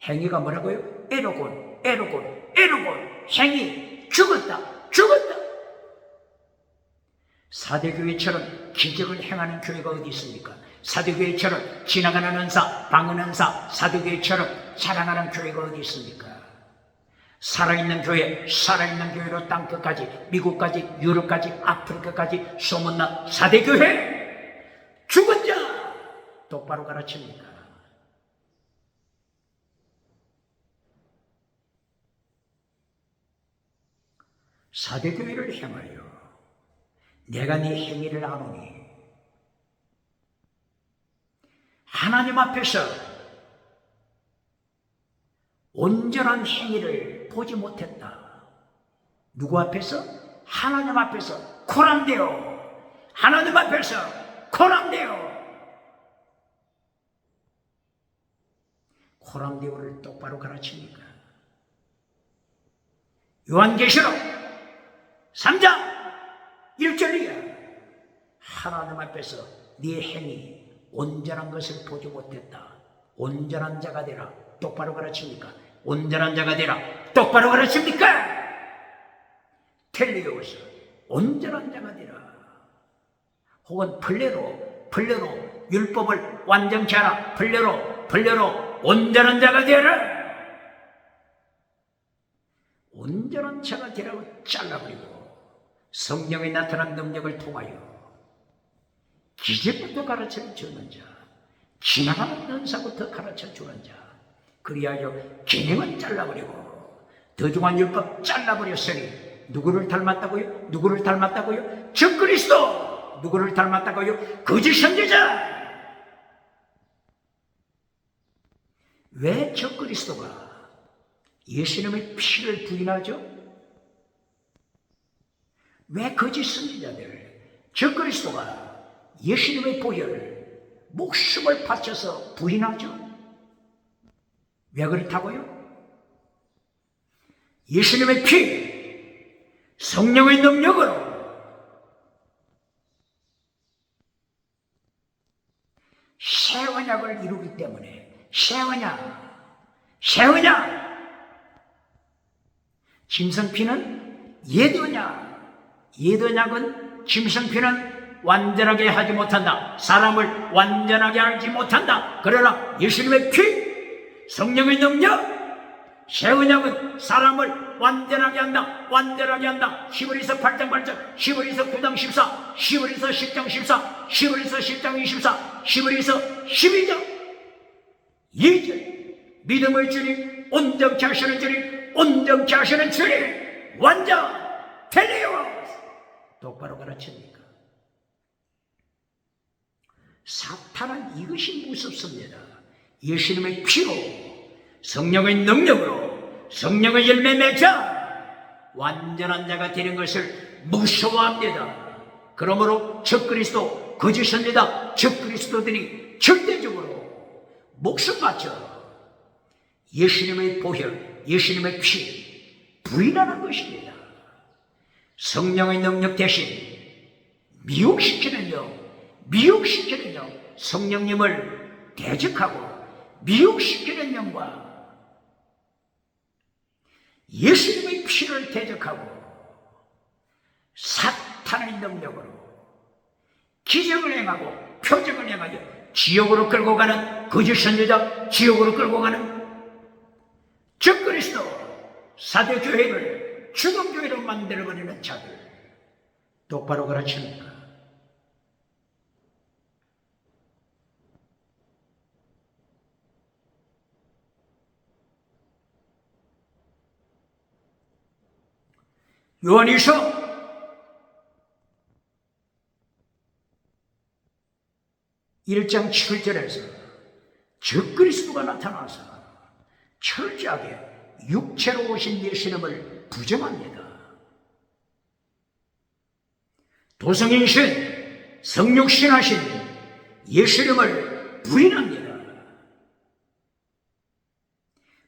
행위가 뭐라고요? 에로곤. 행위. 죽었다, 죽었다. 사대교회처럼 기적을 행하는 교회가 어디 있습니까? 사대교회처럼 지나가는 은사, 방언 은사, 사대교회처럼 자랑하는 교회가 어디 있습니까? 살아있는 교회, 살아있는 교회로 땅끝까지, 미국까지, 유럽까지, 아프리카까지 소문난 사대교회, 죽은 자 똑바로 가르칩니까? 사대교회를 행하여 내가 네 행위를 아노니 하나님 앞에서 온전한 행위를 보지 못했다. 누구 앞에서? 하나님 앞에서 코람되어, 하나님 앞에서 코람되어. 코람되어를 똑바로 가르칩니까? 요한계시록 3장 1절이야. 하나님 앞에서 네 행위 온전한 것을 보지 못했다. 온전한 자가 되라. 똑바로 가르칩니까? 온전한 자가 되라. 똑바로 가르칩니까? 텔레오스 온전한 자가 되라. 혹은 플레로 율법을 완전케 하라. 플레로 온전한 자가 되라. 온전한 자가 되라고 잘라버리고 성령이 나타난 능력을 통하여 기적부터 가르쳐주는 자, 지나가는 은사부터 가르쳐주는 자, 그리하여 기능은 잘라버리고 더중한 율법 잘라버렸으니 누구를 닮았다고요? 누구를 닮았다고요? 저 그리스도! 누구를 닮았다고요? 거짓 선지자! 왜 저 그리스도가 예수님의 피를 부인하죠? 왜 거짓 선지자들, 저 그리스도가 예수님의 보혈을 목숨을 바쳐서 부인하죠? 왜 그렇다고요? 예수님의 피, 성령의 능력으로 새 언약을 이루기 때문에 새 언약 짐승피는 옛 언약은 짐승피는 완전하게 하지 못한다. 사람을 완전하게 하지 못한다. 그러나 예수님의 피, 성령의 능력, 새 언약은 사람을 완전하게 한다. 완전하게 한다. 히브리서 8장 8절, 히브리서 9장 14, 히브리서 10장 14, 히브리서 10장 24, 히브리서 12장 2절. 믿음의 주님, 온전케 하시는 주님, 온전케 하시는 주님, 완전 텔레오. 똑바로 가르칩니까? 사탄은 이것이 무섭습니다. 예수님의 피로, 성령의 능력으로, 성령의 열매 맺자 완전한 자가 되는 것을 무서워합니다. 그러므로 적그리스도, 거짓 선지자, 적그리스도들이 절대적으로 목숨 바쳐 예수님의 보혈, 예수님의 피 부인하는 것입니다. 성령의 능력 대신 미혹시키는 영, 성령님을 대적하고 미혹시키는 영과 예수님의 피를 대적하고 사탄의 능력으로 기적을 행하고 표적을 행하여 지옥으로 끌고 가는 거짓 선지자, 지옥으로 끌고 가는 적그리스도, 사대교회를 죽음교회로 만들어버리는 자들 똑바로 가르칩니까? 요한일서 1장 7절에서 적그리스도가 나타나서 철저하게 육체로 오신 예수님을 부정합니다. 도성인신, 성육신하신 예수님을 부인합니다.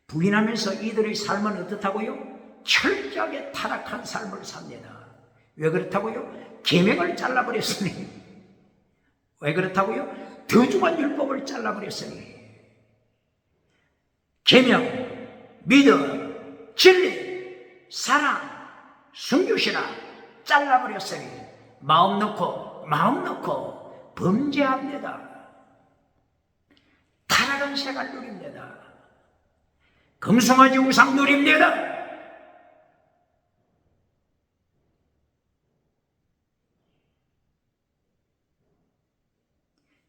부인하면서 이들의 삶은 어떻다고요? 철저하게 타락한 삶을 삽니다. 왜 그렇다고요? 계명을 잘라버렸으니. 왜 그렇다고요? 더중한 율법을 잘라버렸으니. 계명, 믿음, 진리, 사랑, 숨기시라 잘라버렸으니 마음 놓고 범죄합니다. 타락한 생활 누립니다. 금송아지 우상 누립니다.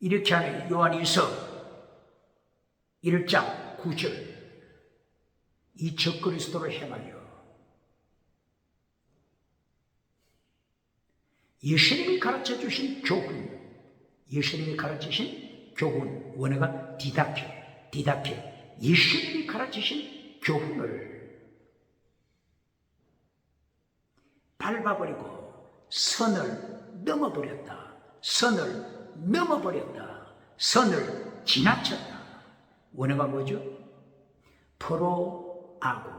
이렇게 하는 요한일서 1장 9절 이 적그리스도를 행하여 예수님이 가르쳐주신 교훈, 예수님이 가르치신 교훈, 원어가 디다케, 예수님이 가르치신 교훈을 밟아버리고 선을 넘어버렸다. 선을 지나쳤다. 원어가 뭐죠? 포로아고.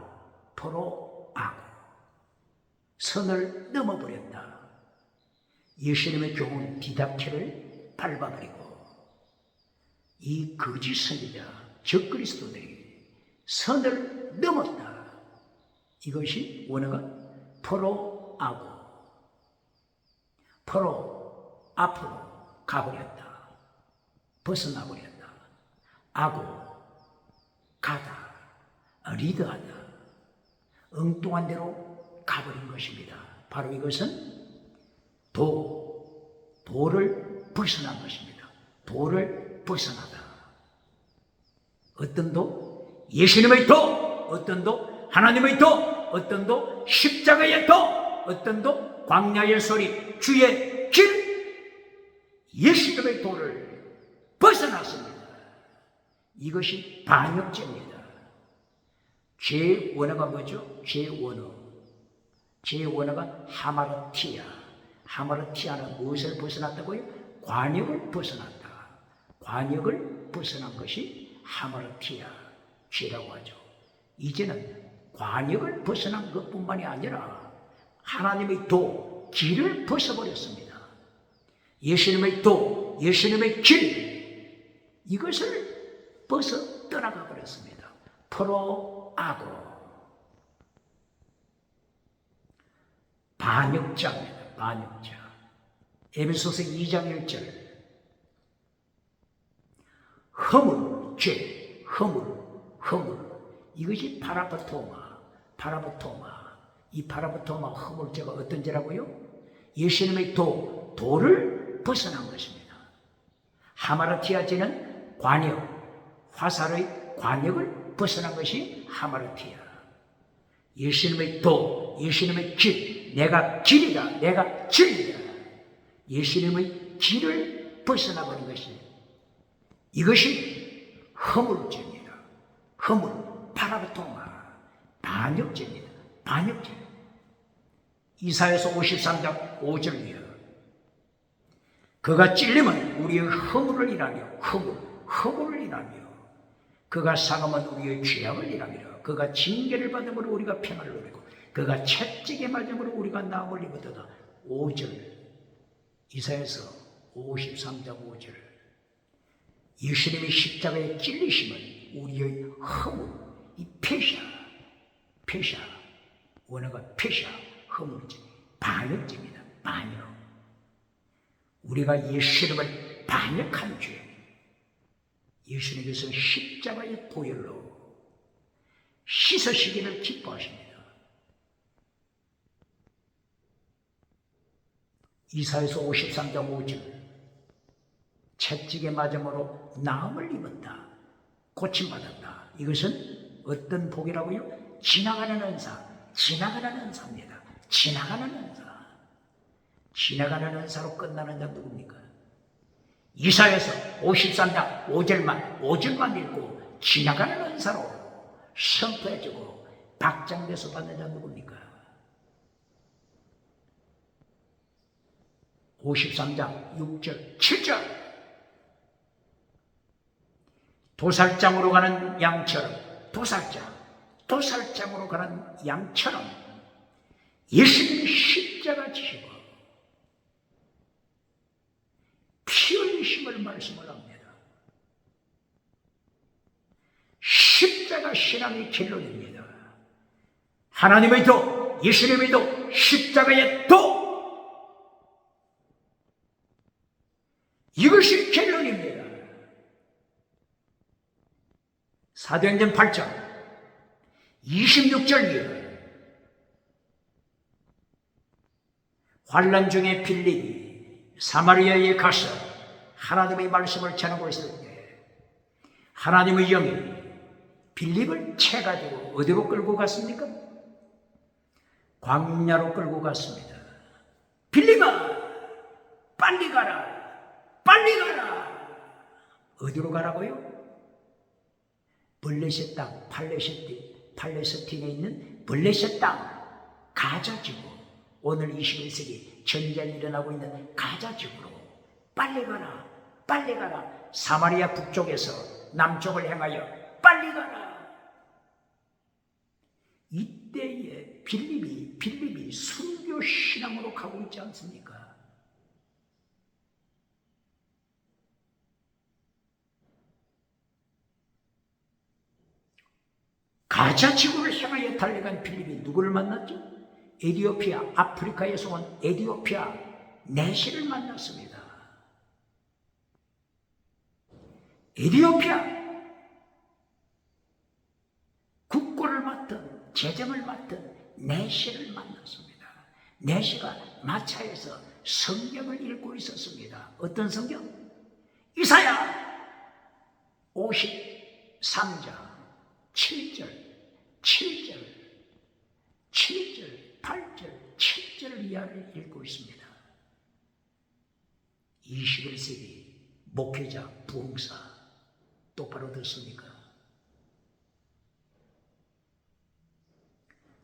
선을 넘어버렸다. 예수님의 교훈 디다케를 밟아버리고 이 거짓 선지자 적그리스도들이 선을 넘었다. 이것이 원어가 포로아고. 앞으로 가버렸다. 벗어나버렸다. 아고 가다. 리드하다. 엉뚱한 데로 가버린 것입니다. 바로 이것은 도를 벗어난 것입니다. 도를 벗어나다. 어떤 도? 예수님의 도, 어떤 도? 하나님의 도, 어떤 도? 십자가의 도, 어떤 도? 광야의 소리, 주의 길. 예수님의 도를 벗어났습니다. 이것이 반역죄입니다. 죄 원어가 뭐죠? 죄 원어가 하마르티아. 하마르티아는 무엇을 벗어났다고요? 관역을 벗어났다. 관역을 벗어난 것이 하마르티아 죄라고 하죠. 이제는 관역을 벗어난 것뿐만이 아니라 하나님의 도, 길을 벗어버렸습니다. 예수님의 도, 예수님의 길, 이것을 벗어 떠나가 버렸습니다. 포로아고. 반역자입니다. 반역자. 에베소서 2장 1절. 허물, 죄, 허물. 이것이 파라보토마. 이 파라보토마 허물죄가 어떤 죄라고요? 예수님의 도를 벗어난 것입니다. 하마르티아 죄는 관역, 화살의 관역을 벗어난 것이 하마르티아. 예수님의 도, 예수님의 길, 내가 길이다, 내가 진리다. 예수님의 길을 벗어나버린 것이 이것이 허물죄입니다. 허물, 파라보토마, 반역죄입니다. 반역죄. 이사야서 53장 5절이요. 그가 찔림은 우리의 허물을 인하며 허물을 인하며 그가 상함은 우리의 죄악을 인하며 그가 징계를 받음으로 우리가 평안을 누리고 그가 채찍에 맞음으로 우리가 나음을 입었도다. 5절 이사야서 53장 5절 예수님의 십자가에 찔리심은 우리의 허물, 이 폐샤 원어가 폐샤, 허물죄, 반역죄입니다. 반역. 우리가 예수님을 반역한 죄, 예수님께서 십자가의 보혈로 씻으시기를 기뻐하십니다. 이사야서 53장 5절 채찍에 맞음으로 나음을 입었다. 고침받았다. 이것은 어떤 복이라고요? 지나가는 은사입니다. 지나가는 은사로 끝나는 자 누굽니까? 이사야서 53장 5절만 읽고 지나가는 은사로 선포해주고 박장돼서 받는 자 누굽니까? 53장 6절 7절 도살장으로 가는 양처럼 도살장으로 가는 양처럼 예수님이 십자가 지시고 피 흘리심을 말씀을 합니다. 십자가 신앙의 결론입니다. 하나님의 도, 예수님의 도, 십자가의 도. 이것이 결론입니다. 사도행전 8장 26절이에요. 환난 중에 빌립이 사마리아에 가서 하나님의 말씀을 전하고 있을 때 하나님의 영이 빌립을 채가지고 어디로 끌고 갔습니까? 광야로 끌고 갔습니다. 빌립아, 빨리 가라, 빨리 가라. 어디로 가라고요? 블레셋 땅, 팔레스틴에 있는 블레셋 땅, 가자 지구. 오늘 21세기 전쟁이 일어나고 있는 가자 지구로 빨리 가라, 빨리 가라. 사마리아 북쪽에서 남쪽을 향하여 빨리 가라. 이때에 빌립이 순교 신앙으로 가고 있지 않습니까? 가자 지구를 향하여 달려간 빌립이 누구를 만났죠? 에디오피아, 아프리카에서 온 에디오피아 내시를 만났습니다. 에디오피아 국고를 맡은, 재정을 맡은 내시를 만났습니다. 내시가 마차에서 성경을 읽고 있었습니다. 어떤 성경? 이사야 53장 7절, 8절, 7절 이하를 읽고 있습니다. 21세기 목회자, 부흥사 똑바로 듣습니까?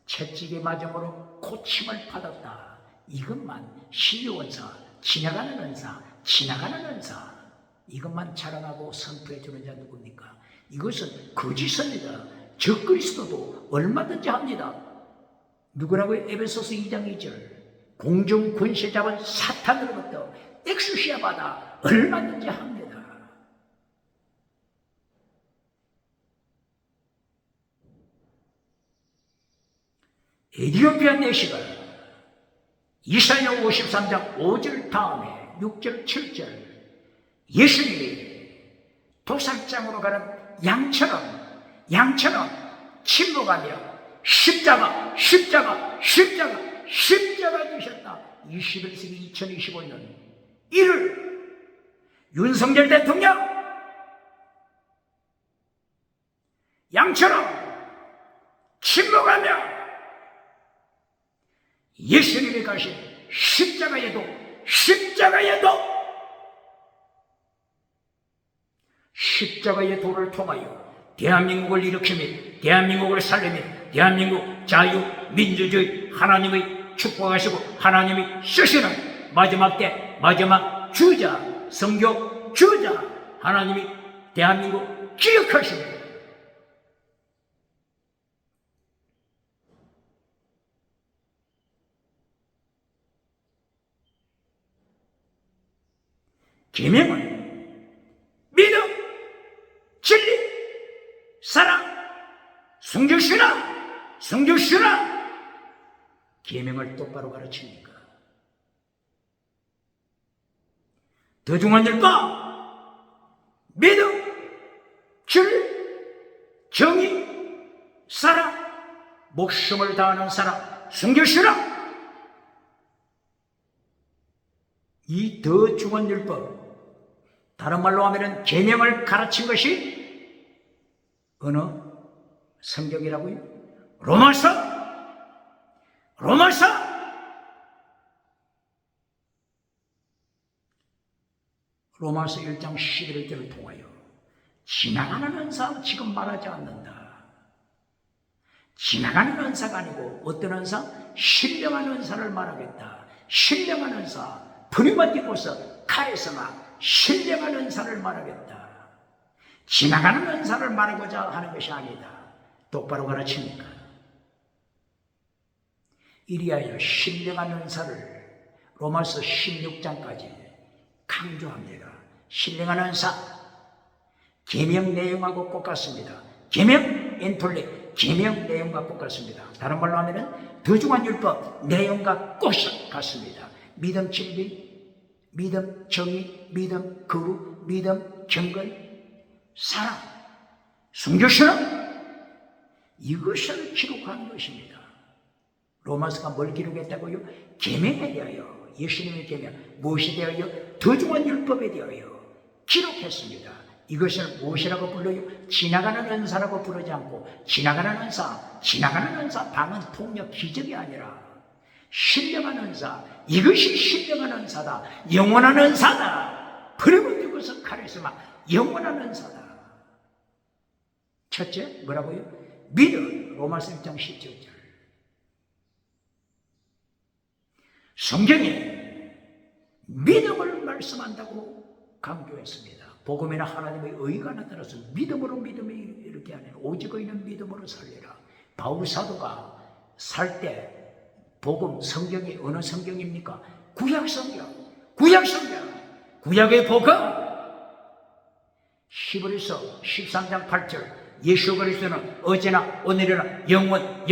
채찍의 마정으로 고침을 받았다. 이것만 신유원사, 지나가는 은사, 이것만 자랑하고 선포해 주는 자 누굽니까? 이것은 거짓입니다. 적그리스도도 얼마든지 합니다. 누구라고요? 에베소서 2장 2절. 공중 권세 잡은 사탄으로부터 엑스시아 받아 얼마든지 합니다. 에디오피아 내시가 이사야 53장 5절 다음에 6절 7절 예수님이 도살장으로 가는 양처럼 침묵하며 십자가 되셨다. 21세기 2025년 이를 윤석열 대통령 양처럼 침묵하며 예수님이 가신 십자가에도 십자가의 도를 통하여 대한민국을 일으키며 대한민국을 살리며 대한민국 자유, 민주주의 하나님의 축복하시고 하나님이 쓰시는 마지막 때 마지막 주자, 성교 주자 하나님이 대한민국 기억하십니다. 계명은 믿음, 진리, 사랑, 성교신앙 계명을 똑바로 가르칩니까? 더 중요한 일과 믿음, 진리, 정의, 사랑, 목숨을 다하는 사랑, 성교신앙 이 더 중요한 율법 다른 말로 하면 계명을 가르친 것이 어느 성경이라고요? 로마서 1장 11절을 통하여 지나가는 은사 지금 말하지 않는다. 지나가는 은사가 아니고 어떤 은사? 신령한 은사를 말하겠다. 신령한 은사 프리마티코스 카리스마 신령한 은사를 말하겠다. 지나가는 은사를 말하고자 하는 것이 아니다. 똑바로 가르칩니까? 이리하여 신령한 은사를 로마서 16장까지 강조합니다. 신령한 은사 계명 내용하고 똑같습니다. 계명 엔톨레 계명 내용과 똑같습니다. 다른 말로 하면은 더 중한 율법 내용과 꽃이 같습니다. 믿음, 진리, 믿음, 정의, 믿음, 거룩, 믿음, 경건, 사랑, 순교신앙, 이것을 기록한 것입니다. 로마서가 뭘 기록했다고요? 계명에 대하여, 예수님의 계명, 무엇에 대하여? 더 중한 율법에 대하여 기록했습니다. 이것을 무엇이라고 불러요? 지나가는 은사라고 부르지 않고, 지나가는 은사, 방언, 통역, 기적이 아니라 신령한 은사, 이것이 신령한 은사다, 영원한 은사다. 그리고 이것은 카리스마, 영원한 은사다. 첫째, 뭐라고요? 믿음, 로마서 1장 17절. 성경에 믿음을 말씀한다고 강조했습니다. 복음에는 하나님의 의가 나타나서 믿음으로 믿음이 이렇게 하는, 오직 의는 믿음으로 살리라. 바울 사도가 살 때 복음 성경이 어느 성경입니까? 구약 성경. 구약의 복음. 히브리서 13장 8절. 예수 그리스도는 어제나 오늘이나 영원.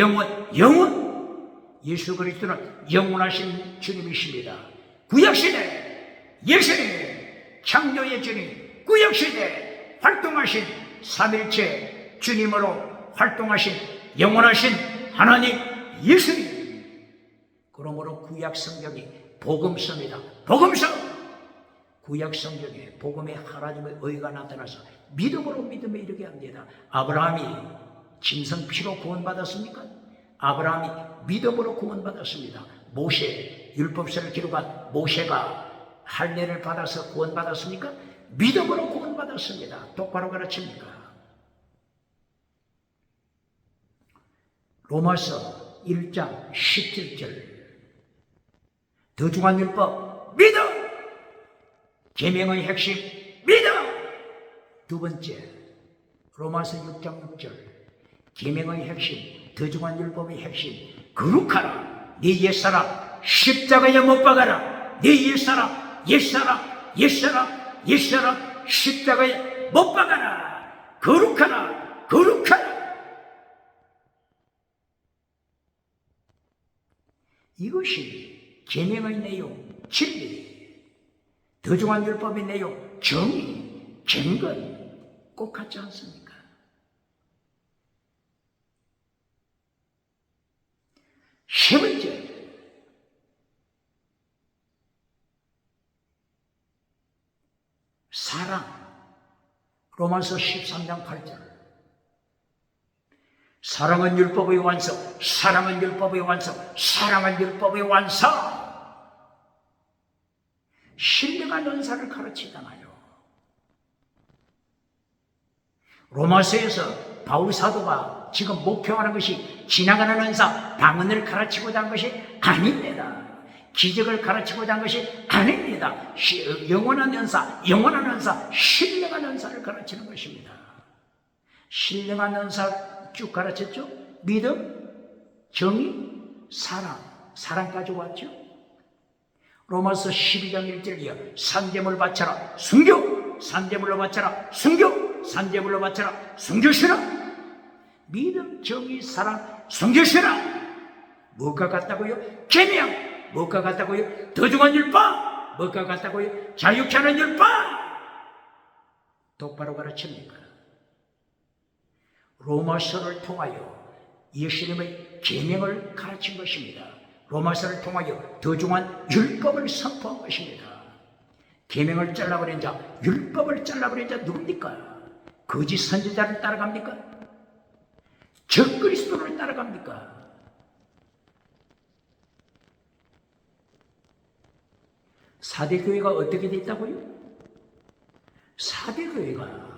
예수 그리스도는 영원하신 주님이십니다. 구약시대 예수님, 창조의 주님, 구약시대 활동하신 삼일체 주님으로 활동하신 영원하신 하나님 예수님. 그러므로 구약성경이 복음서입니다. 복음서. 구약성경에 복음의 하나님의 의가 나타나서 믿음으로 믿음에 이르게 합니다. 아브라함이 짐승 피로 구원받았습니까? 아브라함이 믿음으로 구원받았습니다. 모세, 율법서를 기록한 모세가 할례를 받아서 구원받았습니까? 믿음으로 구원받았습니다. 똑바로 가르칩니까? 로마서 1장 17절. 더 중한 율법 믿음, 계명의 핵심 믿음. 두 번째, 로마서 6장 6절. 계명의 핵심, 더 중한 율법의 핵심, 거룩하라. 네 옛사람 십자가에 못 박아라. 네 옛사람 십자가에 못 박아라. 거룩하라. 이것이 계명의 내용, 진리, 더 중한 율법의 내용, 정의, 경건 꼭 같지 않습니까? 세 번째, 사랑, 로마서 13장 8절. 사랑은 율법의 완성, 사랑은 율법의 완성, 사랑은 율법의 완성. 신령한 은사를 가르치잖아요. 로마서에서 바울 사도가 지금 목표하는 것이 지나가는 은사, 방언을 가르치고자 한 것이 아닙니다. 기적을 가르치고자 한 것이 아닙니다. 영원한 은사, 신령한 은사를 가르치는 것입니다. 신령한 은사 쭉 가르쳤죠? 믿음, 정의, 사랑까지 왔죠? 로마서 12장 1절이요. 산재물 바쳐라, 순교, 산재물로 바쳐라, 순교, 산재물로 바쳐라, 순교시라. 믿음, 정의, 사랑, 순교시라. 뭐가 같다고요? 계명. 뭐가 같다고요? 더 중한 율법. 뭐가 같다고요? 자유케 하는 율법. 똑바로 가르칩니까? 로마서를 통하여 예수님의 계명을 가르친 것입니다. 로마서를 통하여 더 중한 율법을 선포한 것입니다. 계명을 잘라버린 자, 율법을 잘라버린 자 누굽니까? 거짓 선지자를 따라갑니까? 적그리스도를 따라갑니까? 사대교회가 어떻게 됐다고요? 사대교회가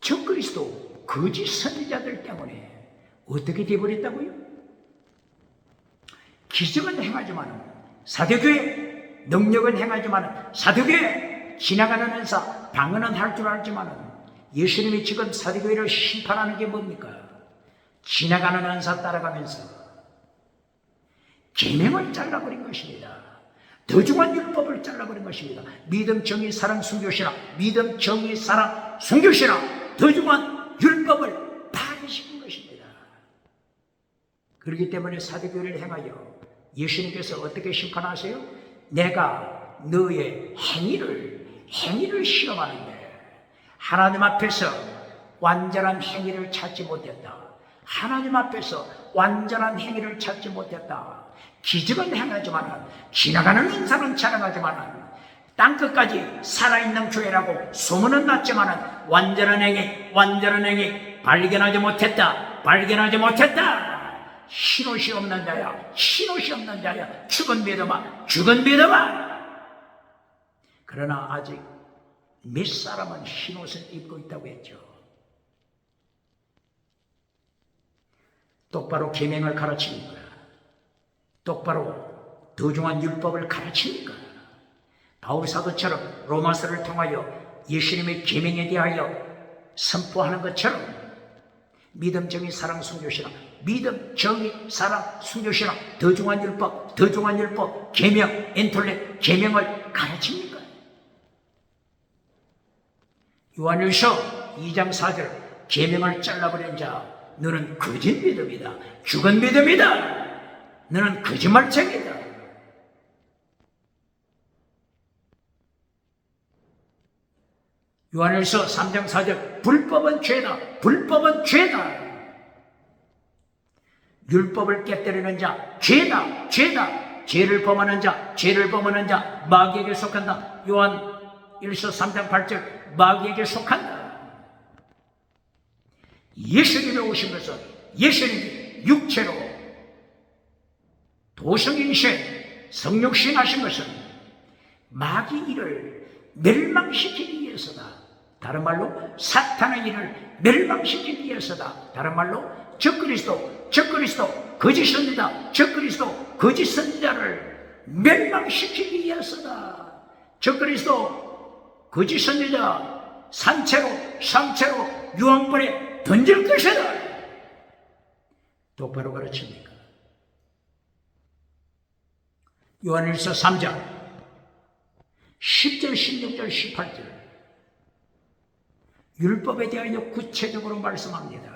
적그리스도 거짓 선지자들 때문에 어떻게 되어버렸다고요? 기적은 행하지만 사대교회 능력은 행하지만 사대교회 지나가는 은사 방언은 할 줄 알지만 예수님이 지금 사대교회를 심판하는 게 뭡니까? 지나가는 은사 따라가면서 계명을 잘라버린 것입니다. 더 중한 율법을 잘라버린 것입니다. 믿음, 정의, 사랑, 순교시라. 믿음, 정의, 사랑, 순교시라. 더 중한 율법을 파괴시킨 것입니다. 그렇기 때문에 사도교를 행하여 예수님께서 어떻게 심판하세요? 내가 너의 행위를 시험하는데 하나님 앞에서 완전한 행위를 찾지 못했다. 하나님 앞에서 완전한 행위를 찾지 못했다. 기적은 행하지만 지나가는 인사는 자랑하지만 땅끝까지 살아있는 교회라고 소문은 났지만 완전한 행위 발견하지 못했다. 흰옷이 없는 자야 죽은 믿음아. 그러나 아직 몇 사람은 흰옷을 입고 있다고 했죠. 똑바로 계명을 가르치니까, 똑바로 도중한 율법을 가르치니까, 바울 사도처럼 로마서를 통하여 예수님의 계명에 대하여 선포하는 것처럼 믿음, 정의, 사랑, 순교신앙, 믿음, 정의, 사랑, 순교신앙, 더중한 율법, 계명, 엔톨레, 계명을 가르칩니까? 요한일서 2장 4절, 계명을 잘라버린 자 너는 거짓 믿음이다. 죽은 믿음이다. 너는 거짓말쟁이다. 요한일서 3장 4절, 불법은 죄다. 율법을 깨뜨리는 자 죄다. 죄를 범하는 자 마귀에게 속한다. 요한일서 3장 8절, 마귀에게 속한다. 예수님이 오신 것은 예수님이 육체로 도성인신 성육신 하신 것은 마귀 일을 멸망시키기 위해서다. 다른 말로 사탄의 일을 멸망시키기 위해서다. 다른 말로 적그리스도 거짓 선지자를 멸망시키기 위해서다. 적그리스도 거짓 선지자 상체로 유황불에 던질 것이다. 똑바로 가르칩니까? 요한일서 3장 10절, 16절, 18절 율법에 대하여 구체적으로 말씀합니다.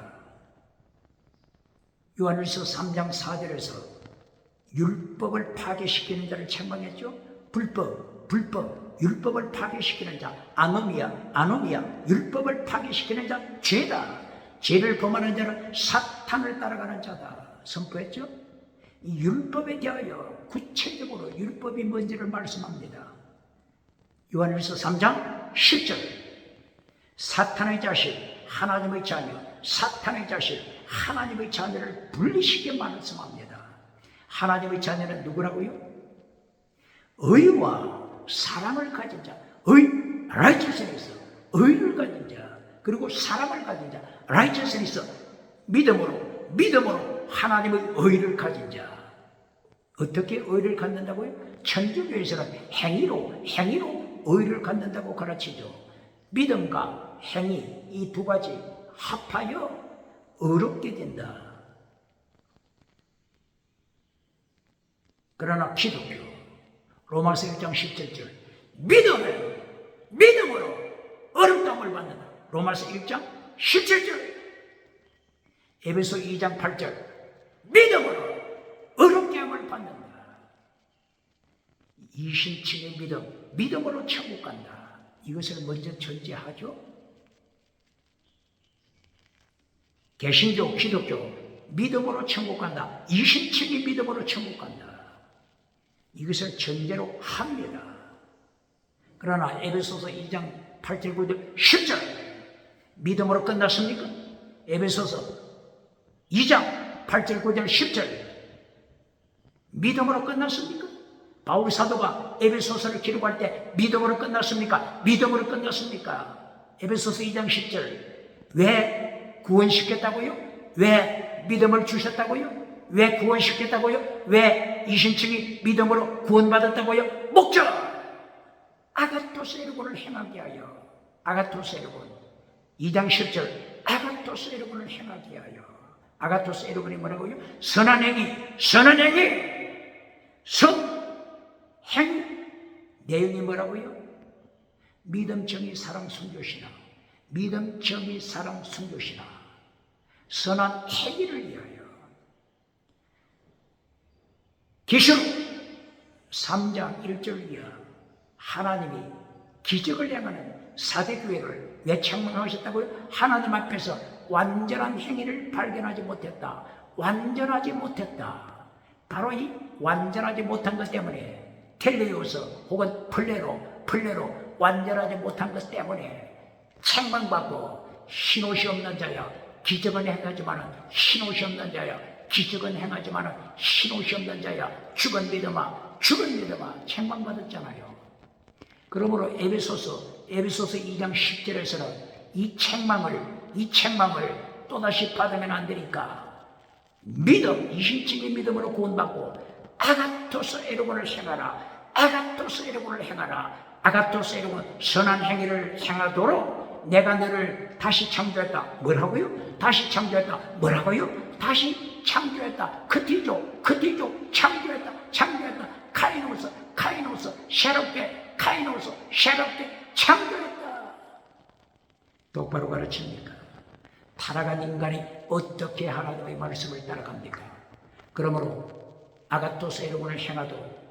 요한일서 3장 4절에서 율법을 파괴시키는 자를 책망했죠. 불법, 율법을 파괴시키는 자, 아노미야, 율법을 파괴시키는 자, 죄다. 죄를 범하는 자는 사탄을 따라가는 자다. 선포했죠. 이 율법에 대하여 구체적으로 율법이 뭔지를 말씀합니다. 요한일서 3장 10절, 사탄의 자식, 하나님의 자녀, 사탄의 자식, 하나님의 자녀를 분리시켜 말씀합니다. 하나님의 자녀는 누구라고요? 의와 사랑을 가진 자, righteousness, 의를 가진 자, 그리고 사랑을 가진 자, righteousness, 믿음으로 하나님의 의를 가진 자. 어떻게 의를 갖는다고요? 천주교에서는 행위로 의를 갖는다고 가르치죠. 믿음과 행위, 이 두 가지 합하여 의롭게 된다. 그러나 기독교, 로마서 1장 17절, 믿음으로 어렵다함을 받는다. 로마서 1장 17절, 에베소 2장 8절, 믿음으로 어렵게 함을 받는다. 이신칭의 믿음으로 천국 간다. 이것을 먼저 전제하죠. 개신교, 기독교, 믿음으로 천국 간다. 이신칭의 믿음으로 천국 간다. 이것을 전제로 합니다. 그러나 에베소서 2장 8절 9절 10절 믿음으로 끝났습니까? 에베소서 2장 8절 9절 10절 믿음으로 끝났습니까? 바울 사도가 에베소서를 기록할 때 믿음으로 끝났습니까? 에베소서 2장 10절 왜 구원시켰다고요? 왜 믿음을 주셨다고요? 왜 구원시켰다고요? 왜 이신칭이 믿음으로 구원받았다고요? 목적! 아가토스 에르곤을 행하게 하여. 아가토스 에르곤 2장 10절 아가토스 에르곤을 행하게 하여. 아가토스 에르곤이 뭐라고요? 선한 행위 내용이 뭐라고요? 믿음, 정의, 사랑, 순교신앙. 믿음, 정의, 사랑, 순교신앙. 선한 행위를 위하여. 계시록 3장 1절 이하 하나님이 기적을 행하는 사대교회를 왜 책망하셨다고요? 하나님 앞에서 완전한 행위를 발견하지 못했다. 완전하지 못했다. 바로 이 완전하지 못한 것 때문에 텔레오서 혹은 플레로 완전하지 못한 것 때문에 책망받고 흰옷이 없는 자야 기적은 행하지만은 흰옷이 없는 자야 기적은 행하지만은 흰옷이 없는 자야 죽은 믿음아 책망받았잖아요. 그러므로 에베소서 2장 10절에서는 이 책망을 또다시 받으면 안 되니까 믿음, 이신적인 믿음으로 구원받고 아가토스 에르곤을 행하라. 아가토스 에르곤 선한 행위를 행하도록 내가 너를 다시 창조했다. 뭐라고요? 다시 창조했다. 크티조 창조했다. 카이노스 새롭게 창조했다. 똑바로 가르칩니까? 타락한 인간이 어떻게 하나님의 말씀을 따라갑니까? 그러므로 아가토스 에르곤을 행하도록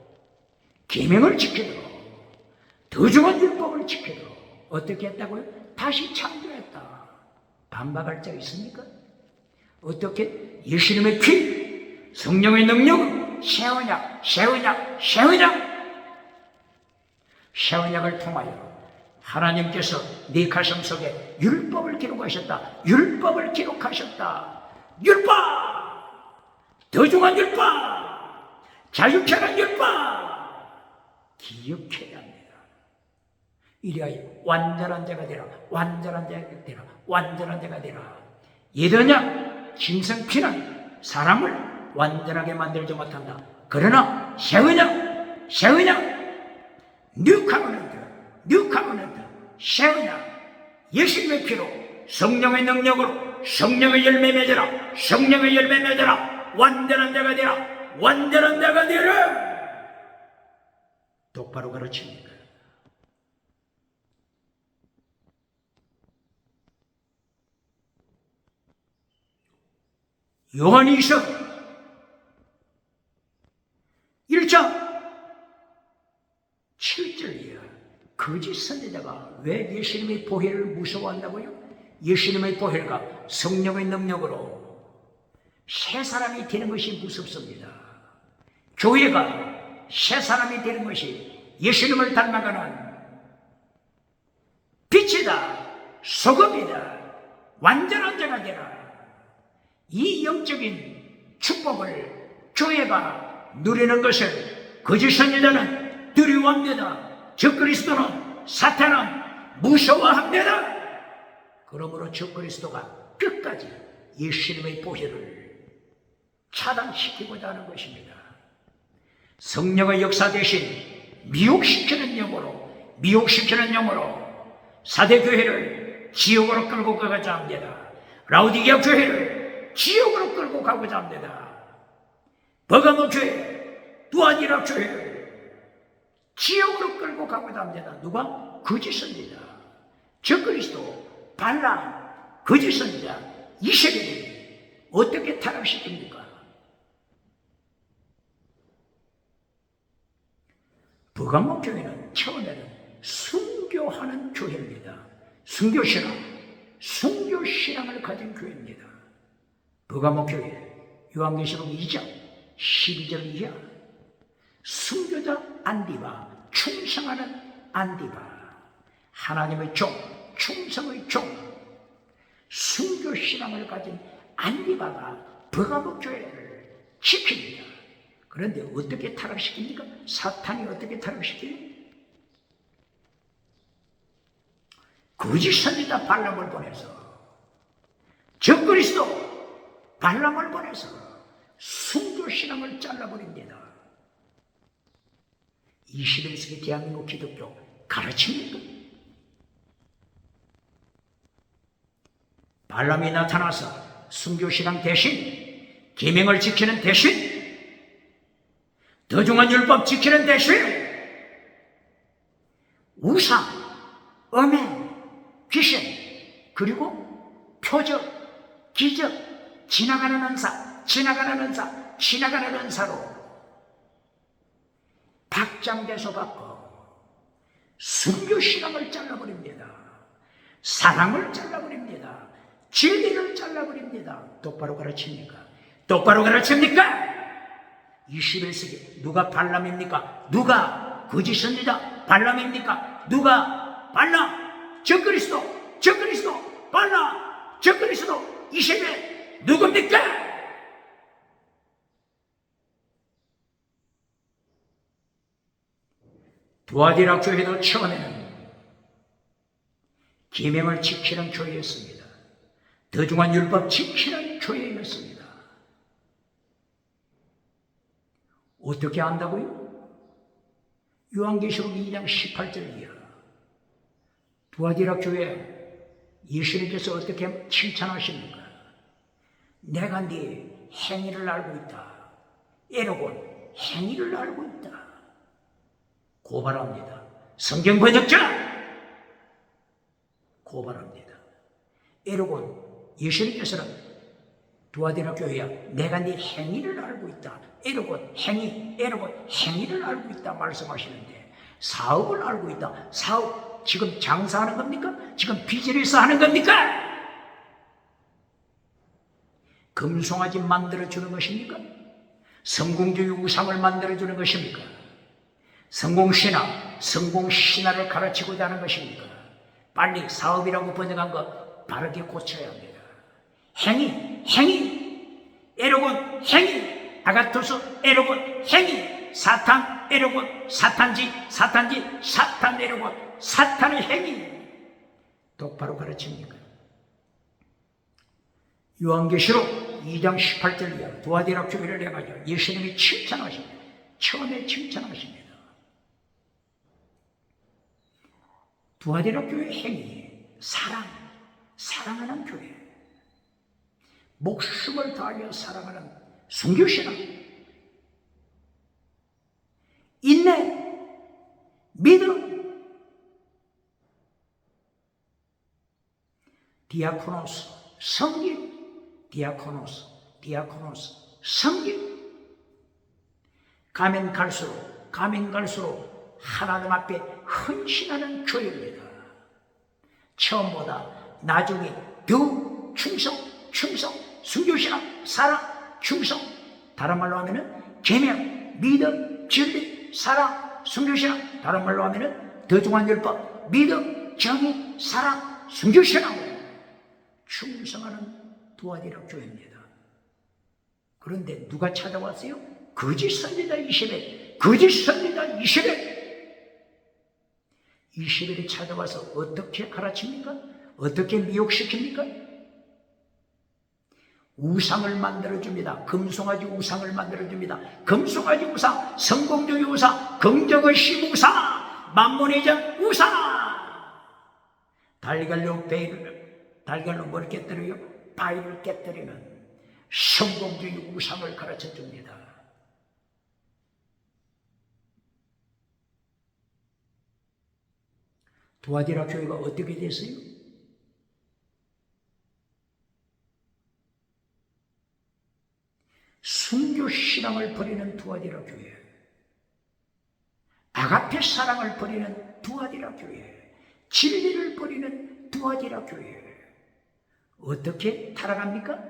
계명을 지키도록 더 좋은 율법을 지키도록 어떻게 했다고요? 다시 창조했다. 반박할 자 있습니까? 어떻게? 예수님의 피, 성령의 능력은 샤오약을 통하여 하나님께서 네 가슴 속에 율법을 기록하셨다. 율법! 더 중한 율법! 자유케 하는 율법! 기억해야 합니다. 이리하여 완전한 자가 되라. 예더냐 짐승피는 사람을 완전하게 만들지 못한다. 그러나 샤오냐 뉴 카버넌트 샤오냐 예수님의 피로 성령의 능력으로 성령의 열매 맺어라. 완전한 자가 되라. 똑바로 가르칩니다. 요한이서 1장 7절이야. 거짓 선지자가 왜 예수님의 보혈을 무서워한다고요? 예수님의 보혈과 성령의 능력으로 새 사람이 되는 것이 무섭습니다. 교회가 새 사람이 되는 것이 예수님을 닮아가는 빛이다, 소금이다, 완전한 자가 되라. 이 영적인 축복을 교회가 누리는 것을 거짓 선지자는 두려워합니다. 적그리스도는 사탄은 무서워합니다. 그러므로 적그리스도가 끝까지 예수님의 보혈을 차단시키고자 하는 것입니다. 성령의 역사 대신 미혹시키는 영으로 사대교회를 지옥으로 끌고 가고자 합니다. 라우디게아 교회를 지옥으로 끌고 가고자 합니다. 버가모 교회, 두아디라 교회를 지옥으로 끌고 가고자 합니다. 누가? 거짓 선지자, 적그리스도, 발람, 거짓 선지자, 이세벨이 어떻게 타락시킵니까? 버가모 교회는 처음에는 순교하는 교회입니다. 순교신앙을 가진 교회입니다. 버가모 교회, 요한계시록 2장 12절 이하 순교자 안디바, 충성하는 안디바, 하나님의 종, 충성의 종, 순교신앙을 가진 안디바가 버가모 교회를 지킵니다. 그런데 어떻게 타락시킵니까? 사탄이 어떻게 타락시켜요? 거짓 선지자 발람을 보내서, 적그리스도 발람을 보내서 순교신앙을 잘라버립니다. 21세기 대한민국 기독교 가르칩니까? 발람이 나타나서 순교신앙 대신, 계명을 지키는 대신, 더 중한 율법 지키는 대신 우상, 음행, 귀신, 그리고 표적, 기적, 지나가는 은사로 박장대소 받고 순교 신앙을 잘라버립니다. 사랑을 잘라버립니다. 진리를 잘라버립니다. 똑바로 가르칩니까? 똑바로 가르칩니까? 21세기 누가 발람입니까? 누가 거짓 선지자 발람입니까? 누가 발람? 적그리스도, 적그리스도, 발람, 적그리스도, 이 시대 누굽니까? 두아디라 교회도 처음에는 계명을 지키는 교회였습니다. 더중한 율법 지키는 교회였습니다. 어떻게 안다고요? 요한계시록 2장 18절이야. 두아디라 교회 예수님께서 어떻게 칭찬하십니까? 내가 네 행위를 알고 있다. 에로곤 행위를 알고 있다. 고발합니다. 성경 번역자 고발합니다. 에로곤 예수님께서는 두아디라 교회야 내가 네 행위를 알고 있다. 에로곤 행위, 에로곤 행위를 알고 있다 말씀하시는데 사업을 알고 있다. 사업 지금 장사하는 겁니까? 지금 비즈니스 하는 겁니까? 금송아지 만들어주는 것입니까? 성공주의 우상을 만들어주는 것입니까? 성공신화, 성공신화를 가르치고자 하는 것입니까? 빨리 사업이라고 번역한 거 바르게 고쳐야 합니다. 행위, 행위, 에로곤 행위, 아가토스 에로곤 행위, 사탄 에로곤, 사탄지, 사탄 에로곤, 사탄의 행위 똑바로 가르칩니까? 요한계시록 2장 18절이야. 두아디라 교회를 해가지고 예수님이 칭찬하십니다. 처음에 칭찬하십니다. 두아디라 교회 행위, 사랑하는 교회, 목숨을 다하여 사랑하는 순교신앙, 인내, 믿음, 디아코노스, 성김, 디아코노스, 성김. 가면 갈수록 하나님 앞에 헌신하는 교회입니다. 처음보다 나중에 더 충성, 순교신앙, 사랑, 충성. 다른 말로 하면은 계명, 믿음, 진리, 사랑, 순교신앙. 다른 말로 하면은 더 중요한 율법, 믿음, 정의, 사랑, 순교신앙. 충성하는 두아디라 교회입니다. 그런데 누가 찾아왔어요? 거짓 선지자 20일, 거짓 선지자 20일. 20일이 찾아와서 어떻게 가르칩니까? 어떻게 미혹시킵니까? 우상을 만들어줍니다. 금송아지 우상을 만들어줍니다. 금송아지 우상, 성공주의 우상, 긍정의식 우상, 만몬의전 우상. 달걀로 뭘 깨뜨려요? 바위를 깨뜨리는 성공주의 우상을 가르쳐줍니다. 두아디라 교회가 어떻게 됐어요? 순교신앙을 버리는 두아디라 교회, 아가페 사랑을 버리는 두아디라 교회, 진리를 버리는 두아디라 교회. 어떻게 타락합니까?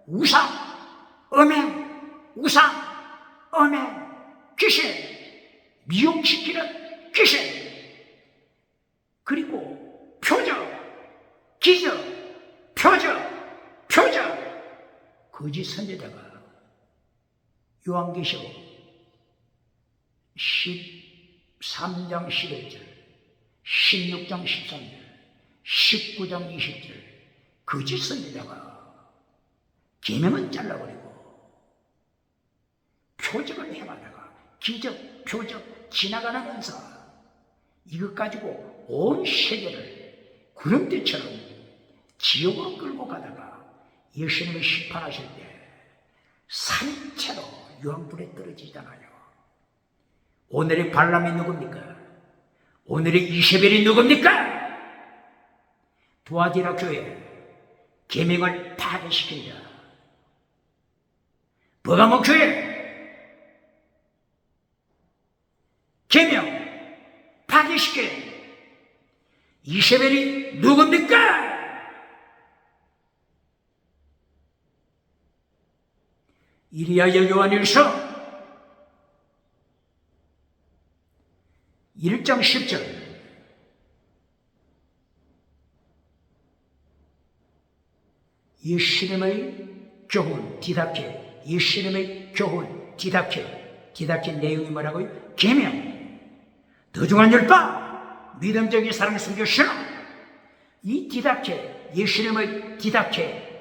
우상, 음행, 귀신, 미혹시키는 귀신, 그리고 표적, 기적, 거짓 선지자가 요한계시록 13장 11절, 16장 13절, 19장 20절 거짓 선지자가 계명은 잘라버리고 표적을 행하다가 기적, 표적, 지나가는 은사 이것 가지고 온 세계를 구름대처럼 지옥으로 끌고 가다가 예수님을 심판하실 때 산채로 유황불에 떨어지잖아요. 오늘의 발람이 누굽니까? 오늘의 이세벨이 누굽니까? 두아디라 교회 계명을 파괴시킨 자, 버가모 교회 이세벨이 누굽니까? 이리하여 요한일서 1장 10절 예수님의 교훈 디다케, 예수님의 교훈 디다케 내용이 뭐라고요? 계명, 더 중한 율법, 믿음적인 사랑을 숨겨주시는 이 디다케,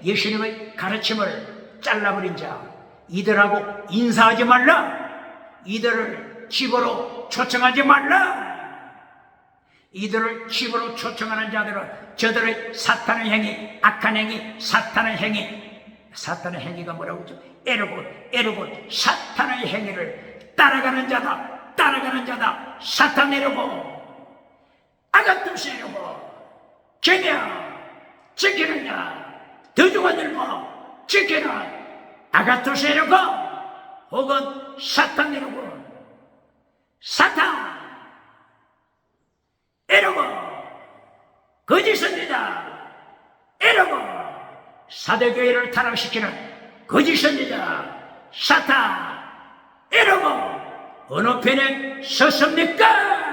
예수님의 가르침을 잘라버린 자, 이들하고 인사하지 말라, 이들을 집으로 초청하지 말라. 이들을 집으로 초청하는 자들은 저들의 사탄의 행위, 악한 행위, 사탄의 행위가 뭐라고 하죠? 에르곤, 사탄의 행위를 따라가는 자다. 사탄 에르곤, 아가투스 에르곤, 계명 지키는 자, 더 중한 율법 지키는 아가투스 에르곤, 혹은 사탄 에르곤, 사탄 에르곤, 거짓 선지자 에르곤, 사대교회를 타락시키는 거짓 선지자 사탄 에르곤, 어느 편에 섰습니까?